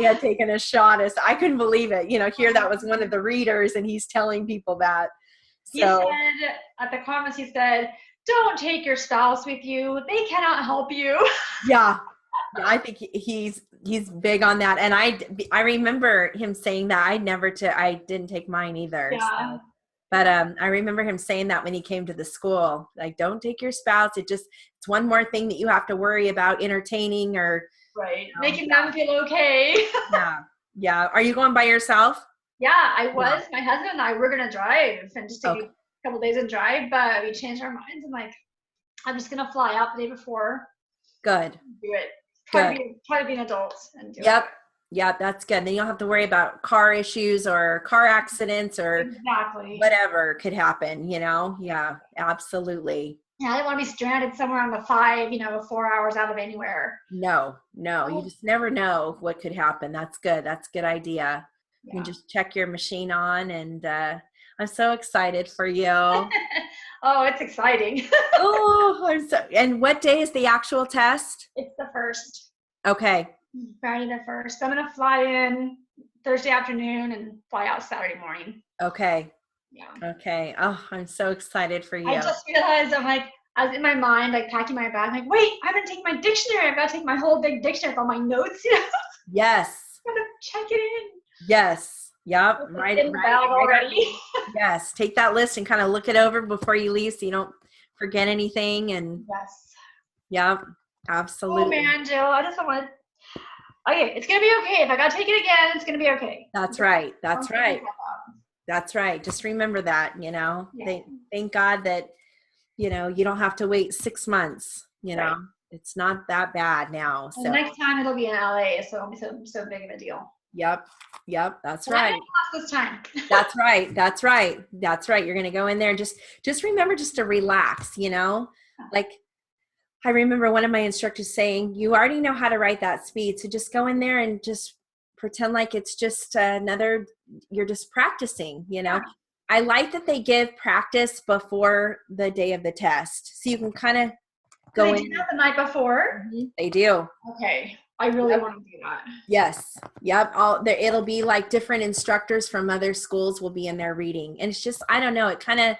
had taken a shot. I couldn't believe it. Here that was one of the readers and he's telling people that. So,
he said at the conference, he said, don't take your spouse with you. They cannot help you.
Yeah, I think he's big on that. And I remember him saying that. I didn't take mine either.
Yeah.
So. But I remember him saying that when he came to the school, like, don't take your spouse. It's one more thing that you have to worry about entertaining or
right. Making them feel okay.
Yeah. Are you going by yourself?
Yeah, I was. Yeah. My husband and I were going to drive and just take a couple days and drive, but we changed our minds. I'm like, I'm just going to fly out the day before.
Good.
Do it. Try to be an adult and do it.
Yep, that's good. Then you don't have to worry about car issues or car accidents or
exactly
whatever could happen, Yeah, absolutely.
Yeah, I don't want to be stranded somewhere on the 4 hours out of anywhere.
No, you just never know what could happen. That's good. That's a good idea. Yeah. You can just check your machine on and I'm so excited for you.
Oh, it's exciting.
And what day is the actual test?
It's the 1st.
Okay.
Friday the 1st. I'm going to fly in Thursday afternoon and fly out Saturday morning.
Okay.
Yeah.
Okay. Oh, I'm so excited for you.
I just realized I was in my mind, like packing my bag. I'm like, wait, I haven't taken my dictionary. I've got to take my whole big dictionary with all my notes.
Yes.
I'm going to check it in.
Yes. Yep. Right already. Yes. Take that list and kind of look it over before you leave so you don't forget anything. And
yes.
Yep. Absolutely.
Oh man, Jill, I just want to. Okay, it's going to be okay. If I got to take it again, it's going to be okay.
That's right. That's right. That's right. Just remember that, Yeah. Thank God that, you don't have to wait 6 months, right. It's not that bad now. So
next time it'll be in LA, so it'll be so big of a deal.
Yep. That's right.
This time.
That's right. You're going to go in there and just remember just to relax, Like I remember one of my instructors saying, you already know how to write that speed. So just go in there and just pretend like it's just you're just practicing, Yeah. I like that they give practice before the day of the test. So you can kind of go in.
They do that the night before?
Mm-hmm. They do.
Okay. I really want to do that.
Yes. Yep. It'll be like different instructors from other schools will be in there reading. And it's just, I don't know, it kind of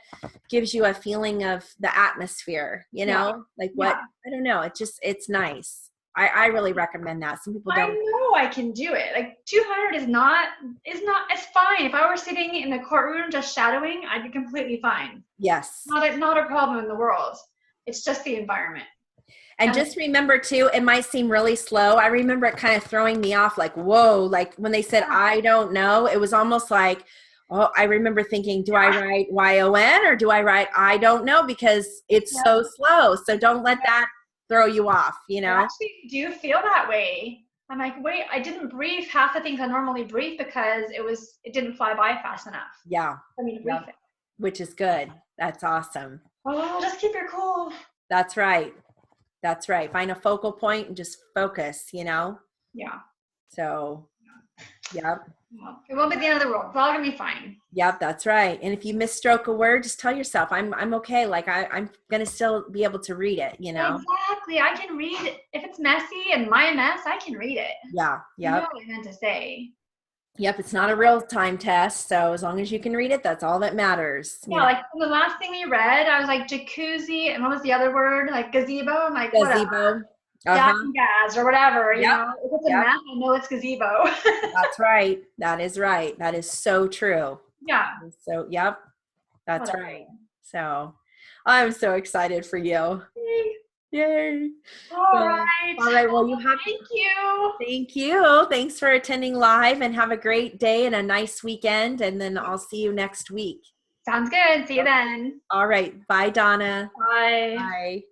gives you a feeling of the atmosphere, like what, I don't know. It's nice. I really recommend that. Some people don't.
I know I can do it. Like 200 is not, it's fine. If I were sitting in the courtroom just shadowing, I'd be completely fine.
Yes.
Not a problem in the world. It's just the environment.
And just remember too, it might seem really slow. I remember it kind of throwing me off like, whoa, like when they said, I don't know, it was almost like, oh, I remember thinking, do I write Y-O-N or do I write I don't know? Because it's so slow. So don't let that throw you off, I
actually do feel that way. I'm like, wait, I didn't brief half the things I normally brief because it didn't fly by fast enough.
Yeah.
For me to brief it.
Which is good. That's awesome.
Oh, just keep your cool.
That's right. Find a focal point and just focus, Yeah. So Yep.
It won't be the end of the world. It's all gonna be fine.
Yep, that's right. And if you misstroke a word, just tell yourself, I'm okay. Like I'm gonna still be able to read it, you know?
Exactly. I can read it. If it's messy and my mess, I can read it.
Yeah.
You know
Yep.
what I meant to say.
Yep. It's not a real time test. So as long as you can read it, that's all that matters.
Yeah, like the last thing we read, I was like jacuzzi, and what was the other word? Like gazebo. I'm like, whatever.
Gazebo.
Gas and gas or whatever, you
Yep.
know. If it's a mess, I know it's gazebo.
That's right. That is right. That is so true.
Yeah.
So, yep. That's
Whatever.
right. So I'm so excited for you. Yay.
All right.
All right. Well,
Thank you.
Thank you. Thanks for attending live, and have a great day and a nice weekend. And then I'll see you next week.
Sounds good. See you then.
All right. Bye, Donna.
Bye.
Bye.